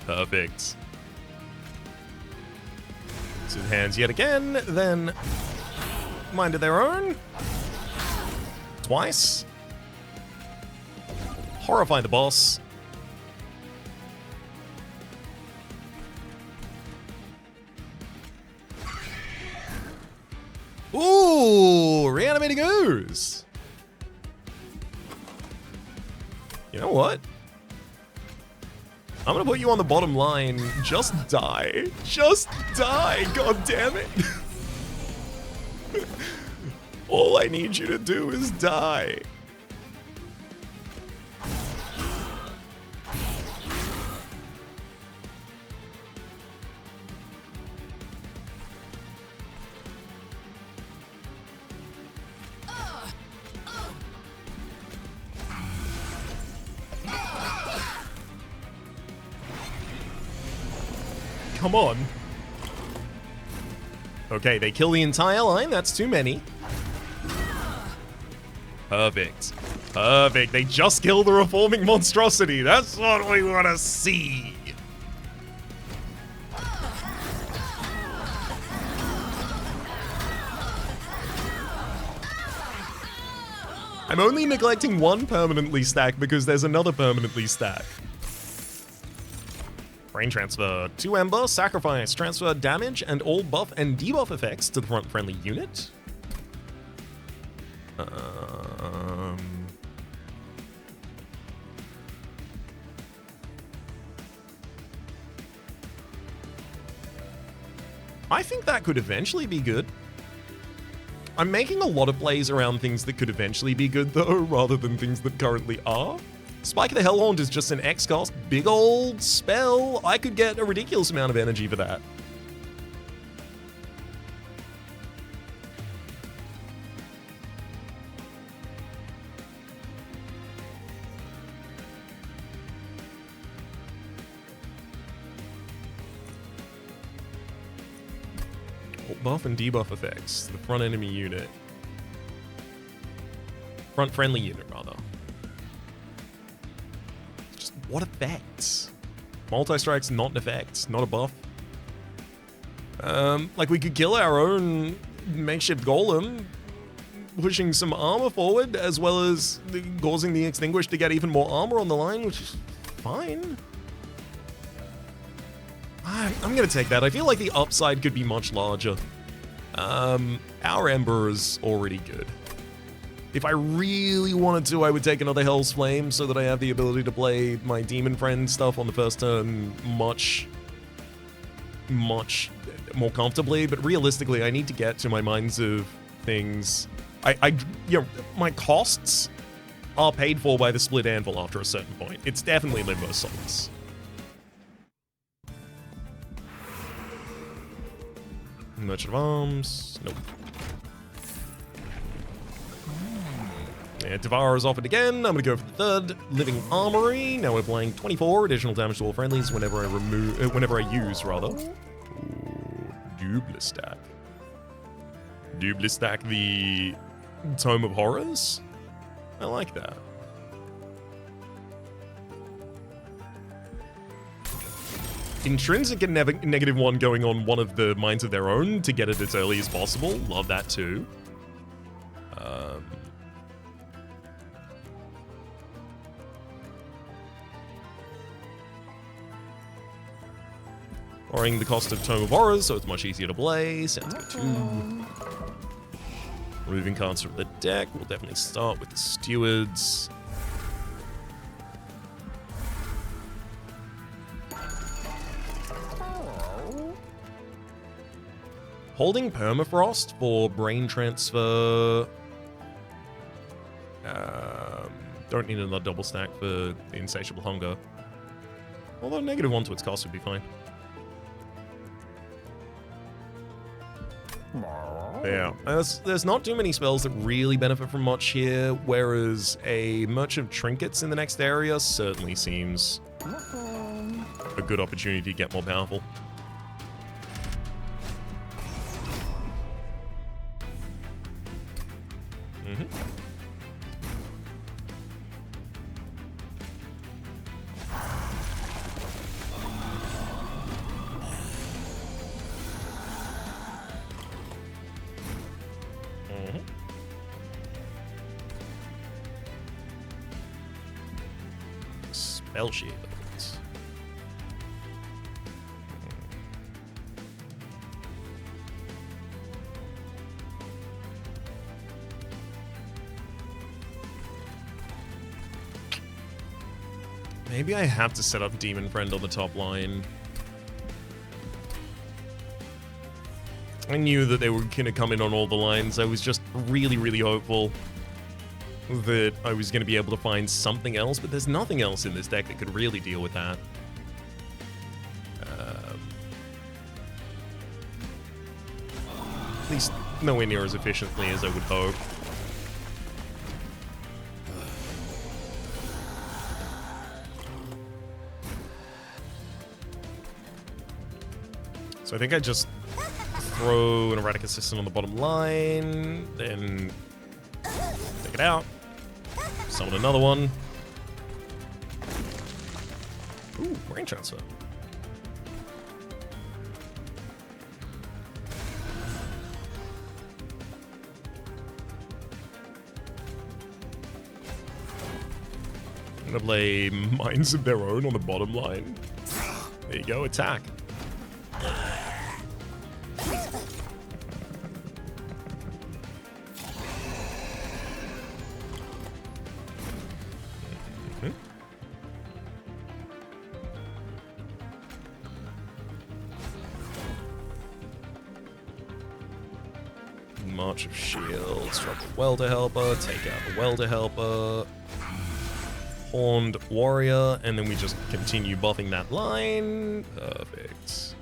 Perfect. Scissor hands yet again, then Mind of Their Own. Twice. Horrify the boss. Ooh, reanimating ooze. You know what? I'm gonna put you on the bottom line. Just die. Just die. God damn it. All I need you to do is die. Come on. Okay, they kill the entire line. That's too many. Perfect. Perfect. They just killed the reforming monstrosity. That's what we want to see. I'm only neglecting one permanently stack because there's another permanently stack. Brain transfer. 2 Ember, sacrifice, transfer damage and all buff and debuff effects to the front friendly unit. I think that could eventually be good. I'm making a lot of plays around things that could eventually be good, though, rather than things that currently are. Spike of the Hellhound is just an X-cast, big old spell. I could get a ridiculous amount of energy for that. Buff and debuff effects to the front enemy unit. Front friendly unit, rather. Just what effects? Multi-strike's not an effect, not a buff. Like we could kill our own makeshift golem, pushing some armor forward, as well as causing the Extinguished to get even more armor on the line, which is fine. I'm gonna take that. I feel like the upside could be much larger. Our Ember is already good. If I really wanted to, I would take another Hell's Flame so that I have the ability to play my Demon Friend stuff on the first turn much more comfortably. But realistically, I need to get to my Minds of Things. My costs are paid for by the Split Anvil after a certain point. It's definitely Limbo Solace. Merchant of Arms. Nope. Yeah, Devour is offered again. I'm gonna go for the third. Living Armory. Now we're playing 24 additional damage to all friendlies whenever I use, rather. Ooh, Double stack. Double stack the Tome of Horrors. I like that. Intrinsic and -1 going on one of the Minds of Their Own to get it as early as possible. Love that too. Lowering the cost of Tome of Horrors, so it's much easier to play. Sounds good too. Removing cards from the deck. We'll definitely start with the Stewards. Holding Permafrost for Brain Transfer. Don't need another double stack for the Insatiable Hunger. Although -1 to its cost would be fine. Yeah, there's not too many spells that really benefit from much here, whereas a Merchant of Trinkets in the next area certainly seems a good opportunity to get more powerful. Spell shields. Maybe I have to set up Demon Friend on the top line. I knew that they were going to come in on all the lines. I was just really, really hopeful that I was going to be able to find something else, but there's nothing else in this deck that could really deal with that. At least nowhere near as efficiently as I would hope. So I think I just throw an Erratic Assistant on the bottom line, then take it out. summon another one. Ooh, brain transfer. I'm gonna play Minds of Their Own on the bottom line. There you go, attack. March of Shields, drop the Welder Helper, take out the Welder Helper, Horned Warrior, and then we just continue buffing that line. Perfect.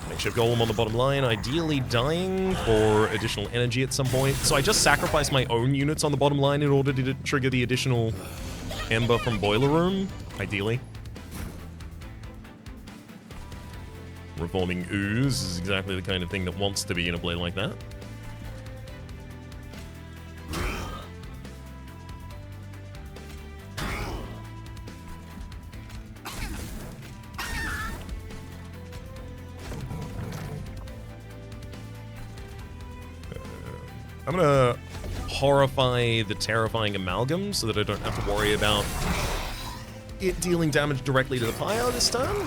Makeshift Golem on the bottom line, ideally dying for additional energy at some point. So I just sacrificed my own units on the bottom line in order to trigger the additional Ember from Boiler Room, ideally. Reforming Ooze is exactly the kind of thing that wants to be in a play like that. I'm gonna horrify the terrifying amalgam so that I don't have to worry about it dealing damage directly to the pyre this turn.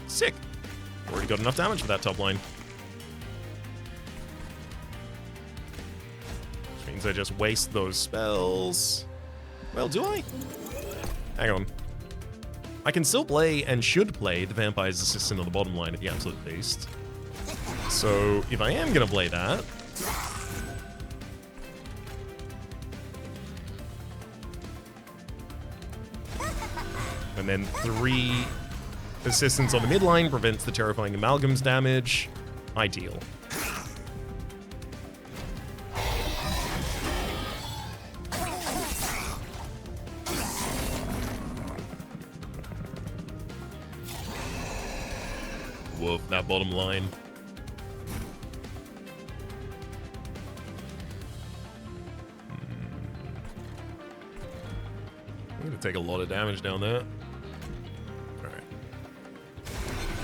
Sick. Already got enough damage for that top line. Which means I just waste those spells. Well, do I? Hang on. I can still play and should play the Vampire's Assistant on the bottom line at the Absolute Beast. So if I am going to play that... and then 3 Assistance on the midline prevents the terrifying amalgam's damage. Ideal. Woof, that bottom line. I'm gonna take a lot of damage down there.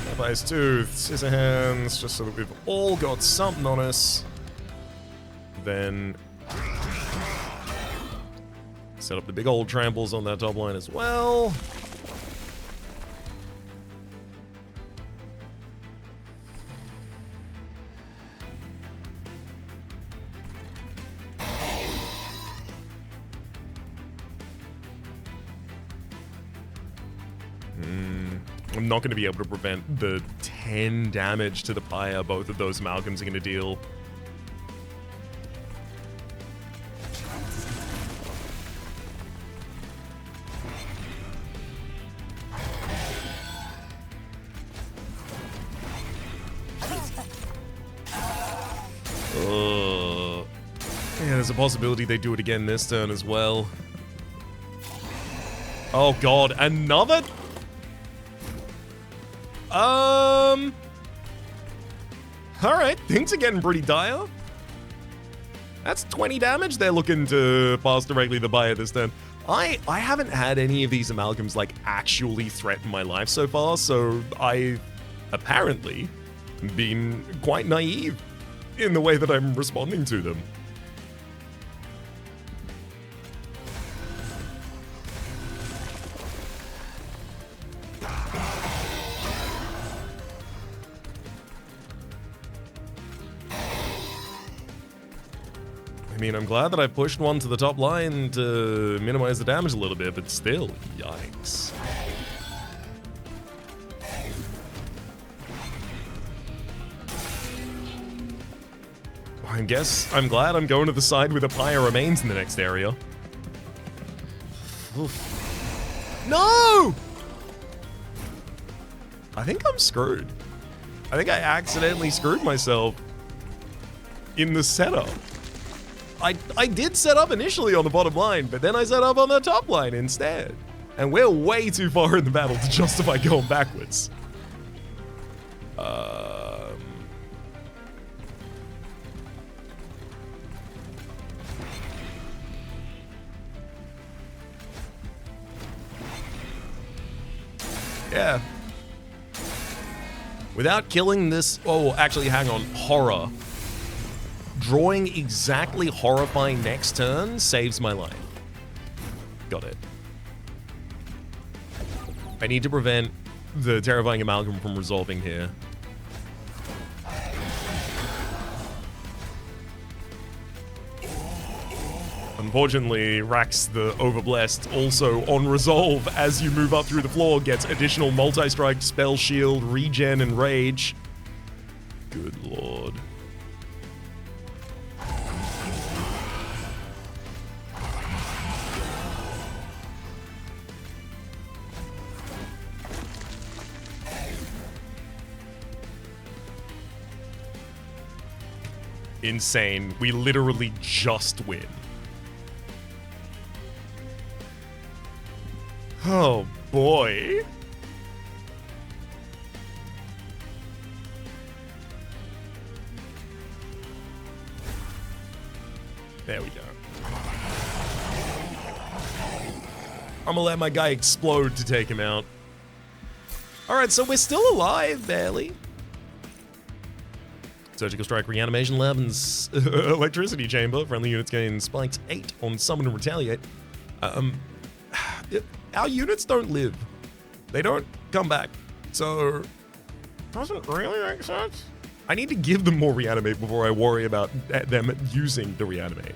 Vampire's Tooth, Scissorhands, just so that we've all got something on us. Then set up the big old tramples on that top line as well. I'm not going to be able to prevent the 10 damage to the pyre both of those amalgams are going to deal. Yeah, there's a possibility they do it again this turn as well. Oh god, another... Alright, things are getting pretty dire. That's 20 damage they're looking to pass directly to the buyer this turn. I haven't had any of these amalgams, like, actually threaten my life so far, so I've apparently been quite naive in the way that I'm responding to them. I mean, I'm glad that I pushed one to the top line to minimize the damage a little bit, but still, yikes. I'm glad I'm going to the side with a pyre remains in the next area. Oof. No! I think I'm screwed. I think I accidentally screwed myself in the setup. I did set up initially on the bottom line, but then I set up on the top line instead. And we're way too far in the battle to justify going backwards. Yeah. Without killing this... Oh, actually, hang on. Horror. Drawing exactly horrifying next turn saves my life. Got it. I need to prevent the terrifying amalgam from resolving here. Unfortunately, Rax the Overblessed, also on resolve as you move up through the floor, gets additional multi-strike, spell shield, regen, and rage. Good lord. Insane. We literally just win. Oh boy. There we go. I'm gonna let my guy explode to take him out. Alright, so we're still alive, barely. Surgical Strike, Reanimation Lab, and Electricity Chamber. Friendly units gain spiked 8 on Summon and Retaliate. Our units don't live. They don't come back. So, doesn't really make sense. I need to give them more Reanimate before I worry about them using the Reanimate,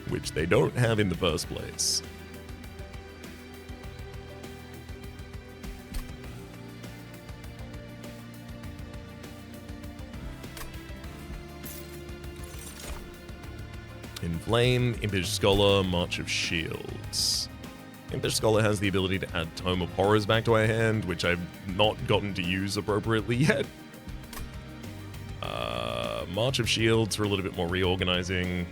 which they don't have in the first place. Inflame, Impish Scholar, March of Shields. Impish Scholar has the ability to add Tome of Horrors back to our hand, which I've not gotten to use appropriately yet. March of Shields for a little bit more reorganizing.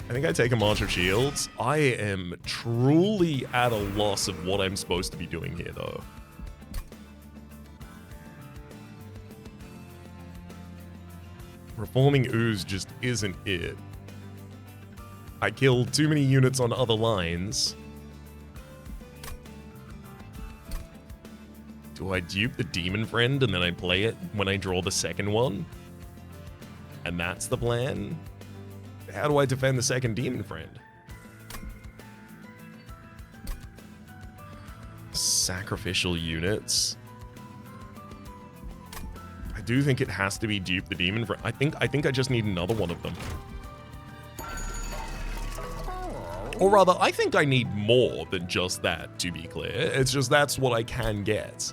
I think I take a March of Shields. I am truly at a loss of what I'm supposed to be doing here, though. Reforming Ooze just isn't it. I killed too many units on other lines. Do I dupe the Demon Friend and then I play it when I draw the second one? And that's the plan? How do I defend the second Demon Friend? Sacrificial units. I do think it has to be dupe the Demon Friend. I think I just need another one of them. Or rather, I think I need more than just that, to be clear. It's just that's what I can get.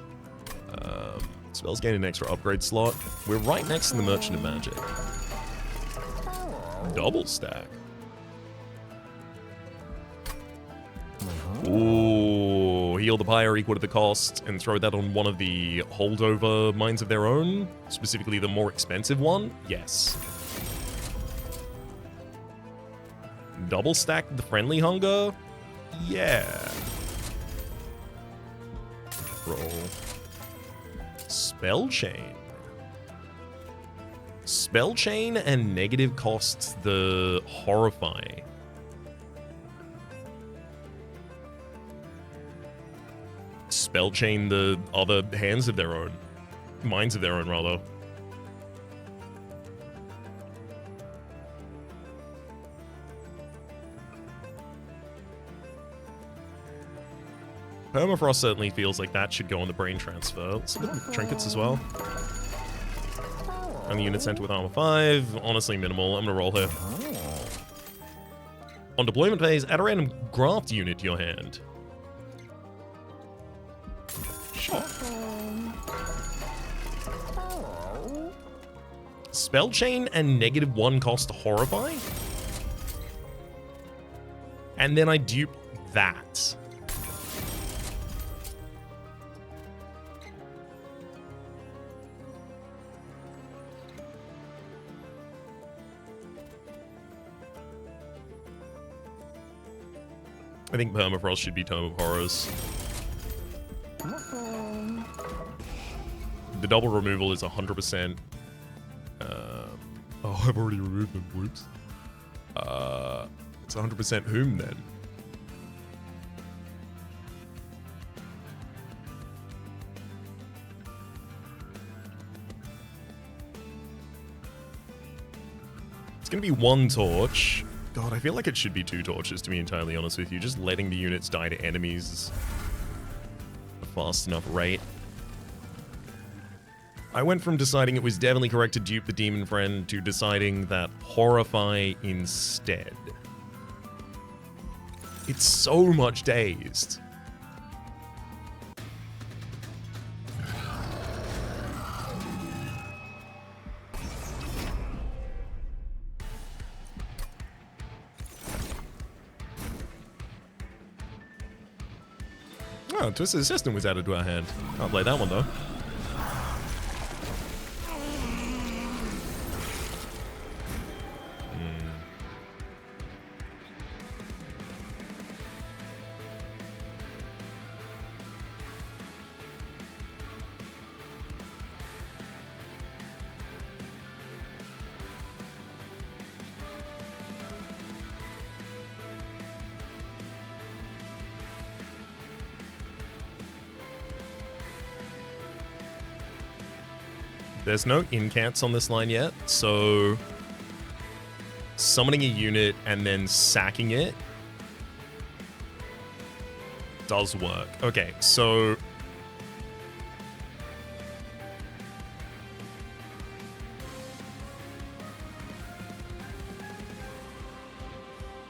Spells gain an extra upgrade slot. We're right next to the Merchant of Magic. Double stack. Ooh, heal the pyre equal to the cost and throw that on one of the holdover Minds of Their Own, specifically the more expensive one. Yes. Double stack the Friendly Hunger? Yeah. Roll. Spell Chain. Spell Chain and negative costs the Horrify. Spell Chain the other Hands of Their Own. Minds of Their Own, rather. Permafrost certainly feels like that should go on the Brain Transfer. Let's look at the trinkets as well. And the unit center with armor 5. Honestly minimal. I'm gonna roll here. On deployment phase, add a random graft unit to your hand. Sure. Spell Chain and -1 cost to Horrify. And then I dupe that. I think Permafrost should be Tome of Horrors. The double removal is 100%. Oh, I've already removed them. Whoops. It's 100% whom then? It's going to be one torch. God, I feel like it should be 2 torches, to be entirely honest with you. Just letting the units die to enemies is a fast enough rate. I went from deciding it was definitely correct to dupe the Demon Friend to deciding that Horrify instead. It's so much dazed. Oh, Twisted Assistant was added to our hand. I'll play that one though. There's no incants on this line yet, so summoning a unit and then sacking it does work. Okay, so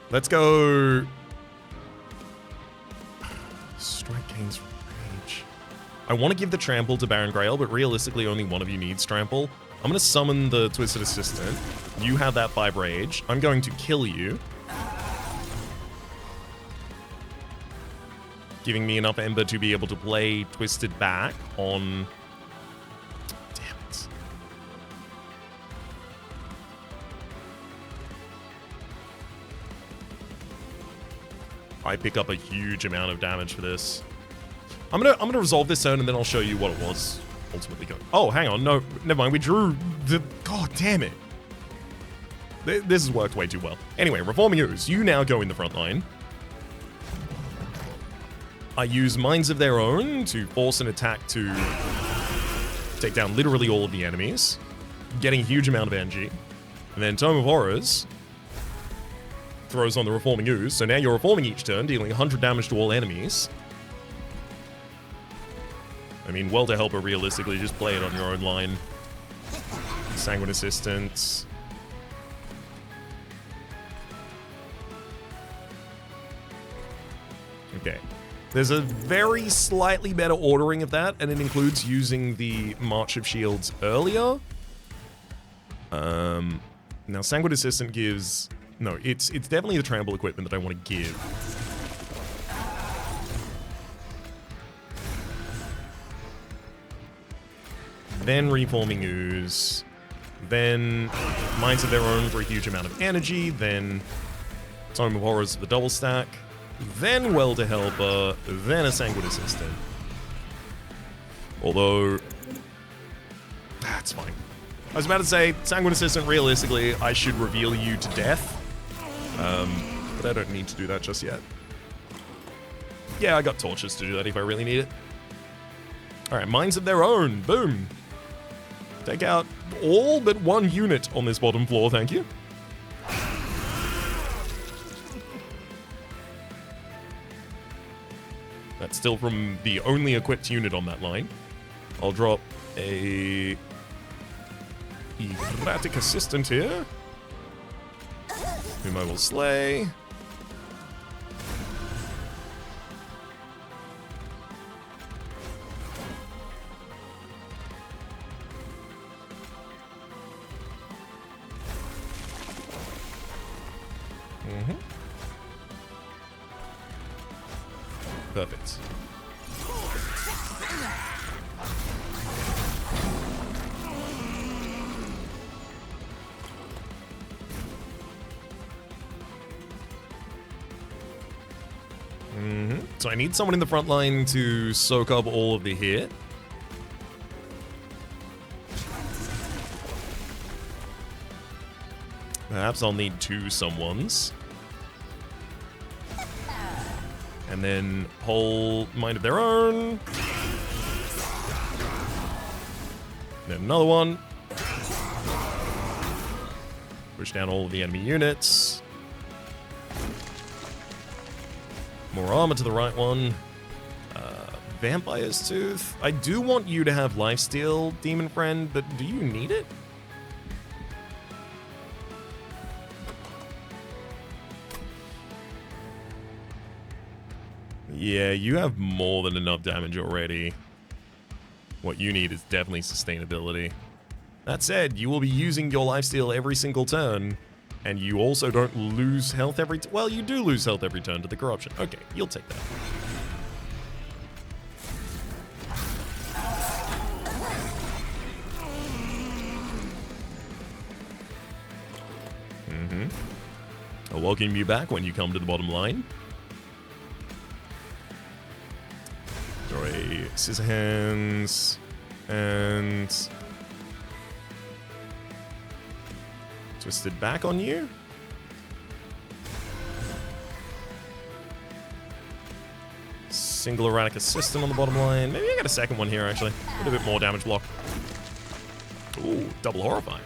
let's go strike gains from rage. I want to give the trample to Baron Grail, but realistically only one of you needs trample. I'm going to summon the Twisted Assistant. You have that 5 rage. I'm going to kill you, giving me enough Ember to be able to play Twisted back on... Damn it. I pick up a huge amount of damage for this. I'm gonna resolve this turn and then I'll show you what it was ultimately going. Oh, hang on, no, never mind. We drew the... God damn it. This has worked way too well. Anyway, Reforming Ooze, you now go in the front line. I use Minds of Their Own to force an attack to take down literally all of the enemies, getting a huge amount of energy. And then Tome of Horrors throws on the Reforming Ooze, so now you're reforming each turn, dealing 100 damage to all enemies. I mean, well to help her realistically, just play it on your own line. Sanguine Assistant. Okay. There's a very slightly better ordering of that, and it includes using the March of Shields earlier. Now, Sanguine Assistant gives... No, it's definitely the trample equipment that I want to give. Then Reforming Ooze, then Minds of Their Own for a huge amount of energy, then Tome of Horrors for the double stack, then Well to Helper, then a Sanguine Assistant. Although, that's fine. I was about to say, Sanguine Assistant, realistically, I should reveal you to death. But I don't need to do that just yet. Yeah, I got torches to do that if I really need it. Alright, Minds of Their Own, boom. Take out all but 1 unit on this bottom floor, thank you. That's still from the only equipped unit on that line. I'll drop a erratic assistant here, whom I will slay. Perfect. So I need someone in the front line to soak up all of the hit. Perhaps I'll need 2 someones. And then whole mind of their own. Then another one. Push down all of the enemy units. More armor to the right one. Vampire's Tooth. I do want you to have lifesteal, Demon Friend, but do you need it? Yeah, you have more than enough damage already. What you need is definitely sustainability. That said, you will be using your lifesteal every single turn, and you also don't lose health every... well, you do lose health every turn to the corruption. Okay, you'll take that. I'll welcome you back when you come to the bottom line. Throw a Scissor Hands and Twisted Back on you. Single Erratic Assistant on the bottom line. Maybe I get a second one here, actually. A little bit more damage block. Ooh, double Horrifying.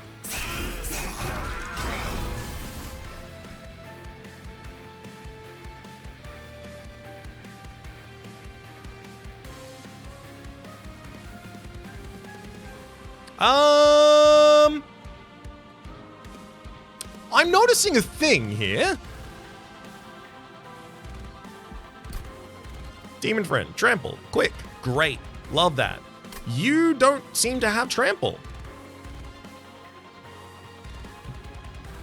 I'm noticing a thing here. Demon Friend, Trample, quick, great, love that. You don't seem to have Trample.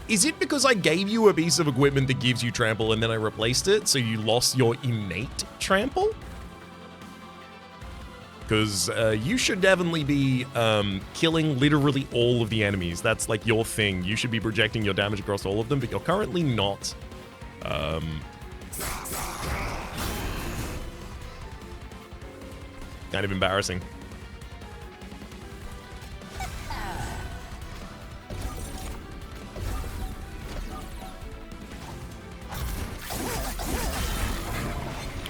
Is it because I gave you a piece of equipment that gives you Trample and then I replaced it, so you lost your innate Trample? Because you should definitely be killing literally all of the enemies. That's like your thing. You should be projecting your damage across all of them, but you're currently not. Kind of embarrassing.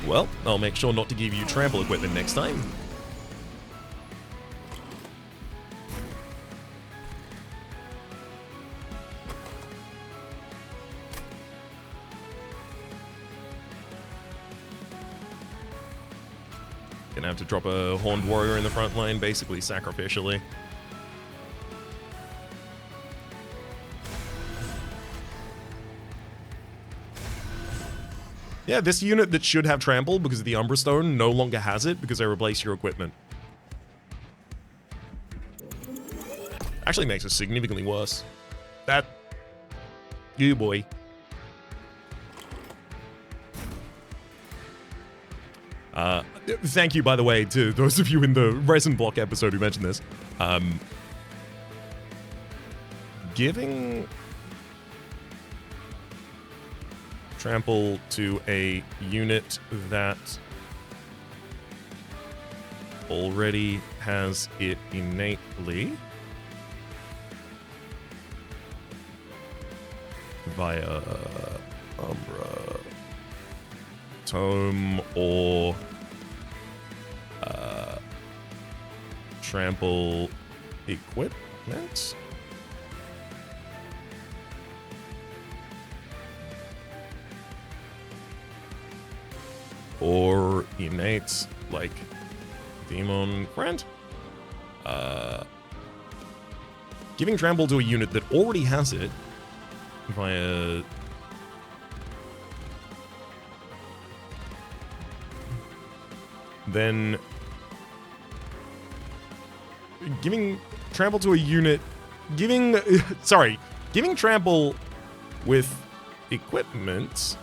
Well, I'll make sure not to give you trample equipment next time. Gonna have to drop a Horned Warrior in the front line, basically sacrificially. Yeah, this unit that should have Trample because of the Umbra Stone no longer has it because I replaced your equipment. Actually makes it significantly worse. That... you boy. Thank you, by the way, to those of you in the Resin Block episode who mentioned this. Giving Trample to a unit that already has it innately via Umbra Tome or Trample equipment. Or innate, like Demon Friend. Giving Trample to a unit that already has it via... then... giving Trample to a unit... giving... sorry. Giving Trample with equipment...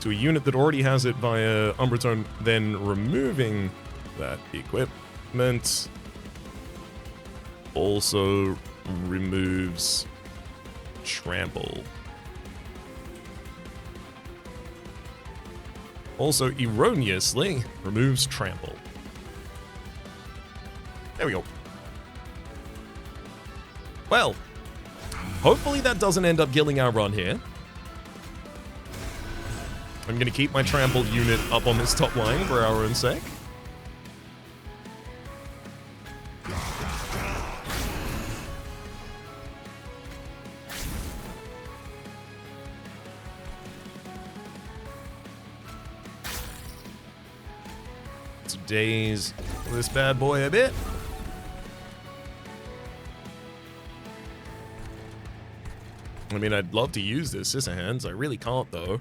to a unit that already has it via Umbratone, then removing that equipment also removes Trample. Also erroneously removes trample. There we go. Well, hopefully that doesn't end up killing our run here. I'm going to keep my trampled unit up on this top line for our own sake. Let's daze this bad boy a bit. I mean, I'd love to use this Scissor Hands. I really can't, though.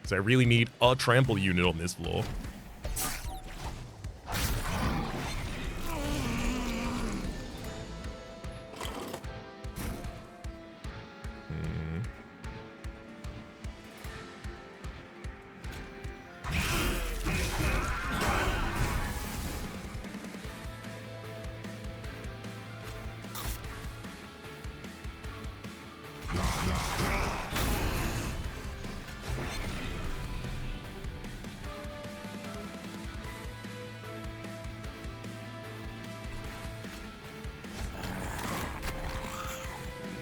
Because I really need a trample unit on this floor.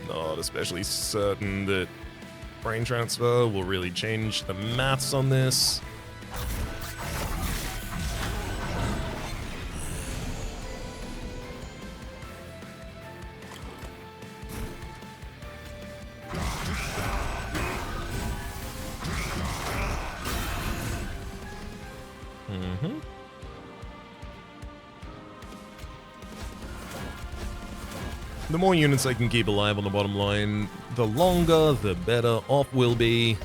Not especially certain that brain transfer will really change the maths on this. The more units I can keep alive on the bottom line, the longer, the better off we'll be.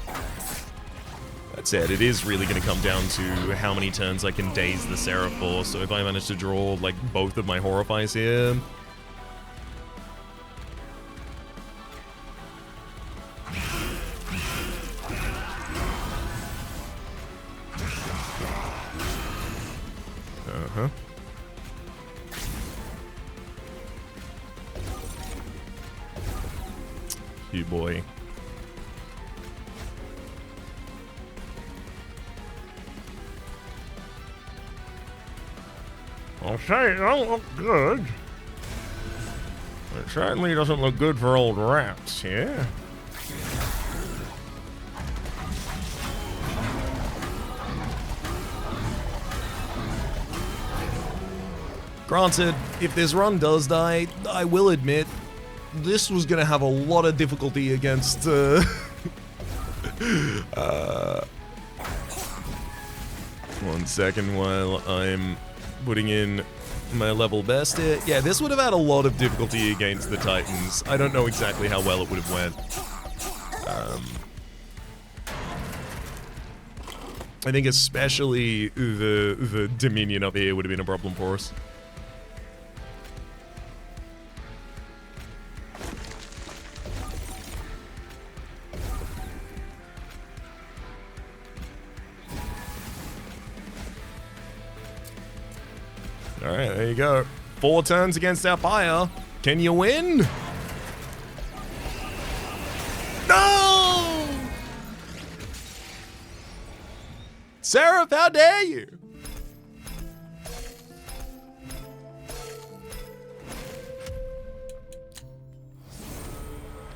That said, it is really going to come down to how many turns I can daze the Seraph for, so if I manage to draw, like, both of my Horrifies here... You boy. I'll say it don't look good. It certainly doesn't look good for old rats, yeah? Granted, if this run does die, I will admit, this was gonna have a lot of difficulty against, One second while I'm putting in my level best here. Yeah, this would have had a lot of difficulty against the Titans. I don't know exactly how well it would have went. I think especially the Dominion up here would have been a problem for us. Alright, there you go. 4 turns against our fire. Can you win? No! Seraph, how dare you?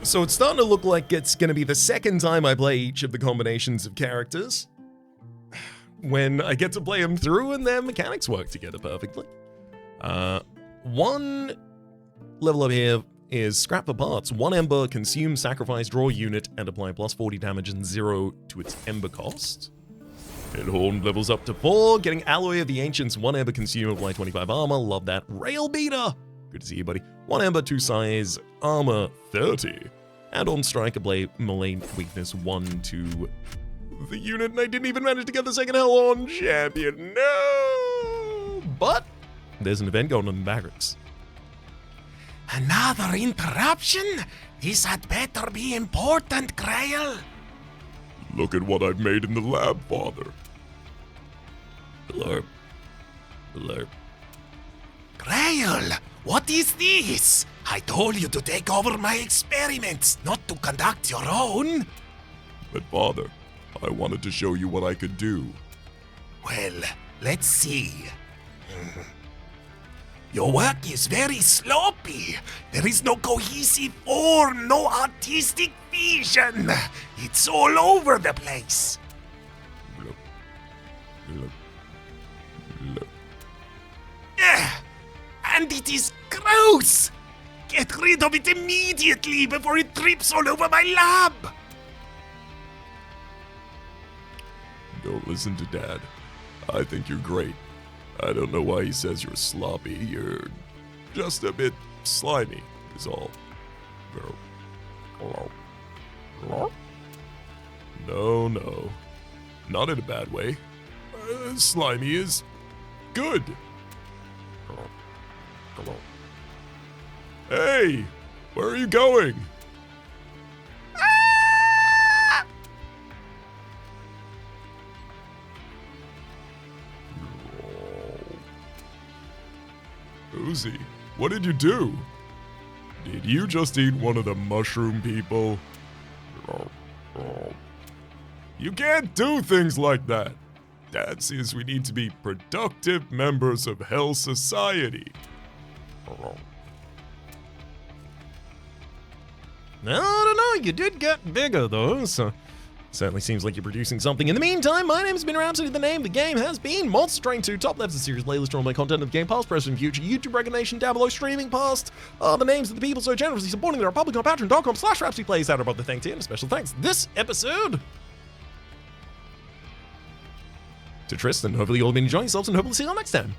So it's starting to look like it's going to be the second time I play each of the combinations of characters when I get to play them through and their mechanics work together perfectly. One level up here is scrap for parts. 1 ember, consume, sacrifice, draw unit, and apply plus 40 damage and 0 to its ember cost. Headhorn levels up to 4, getting Alloy of the Ancients, 1 ember, consume, apply 25 armor, love that. Rail Beater! Good to see you, buddy. 1 ember, 2 size, armor 30. And on strike, apply melee weakness 1 to the unit, and I didn't even manage to get the second Hellhorn champion. No! But there's an event going on in barracks. Another interruption? This had better be important, Grail. Look at what I've made in the lab, Father. Blurb. Blurb. Grail, what is this? I told you to take over my experiments, not to conduct your own. But Father, I wanted to show you what I could do. Well, let's see. Your work is very sloppy. There is no cohesive form, no artistic vision. It's all over the place. Look. Look. Look. And it is gross. Get rid of it immediately before it drips all over my lab. Don't listen to Dad. I think you're great. I don't know why he says you're sloppy. You're just a bit slimy, is all. No. Not in a bad way. Slimy is good. Hey! Where are you going? Uzi, what did you do? Did you just eat one of the mushroom people? You can't do things like that. Dad says we need to be productive members of Hell Society. I don't know, you did get bigger though, so certainly seems like you're producing something. In the meantime, my name's been Rhapsody. The name of the game has been Monster Train 2. Top left of the series playlist, all my content of the game, past, present, and future. YouTube recognition down below, streaming past. The names of the people so generously supporting the Republic on patreon.com/RhapsodyPlays out above the thank you, and a special thanks this episode to Tristan. Hopefully you all have been enjoying yourselves, and hopefully see you all next time.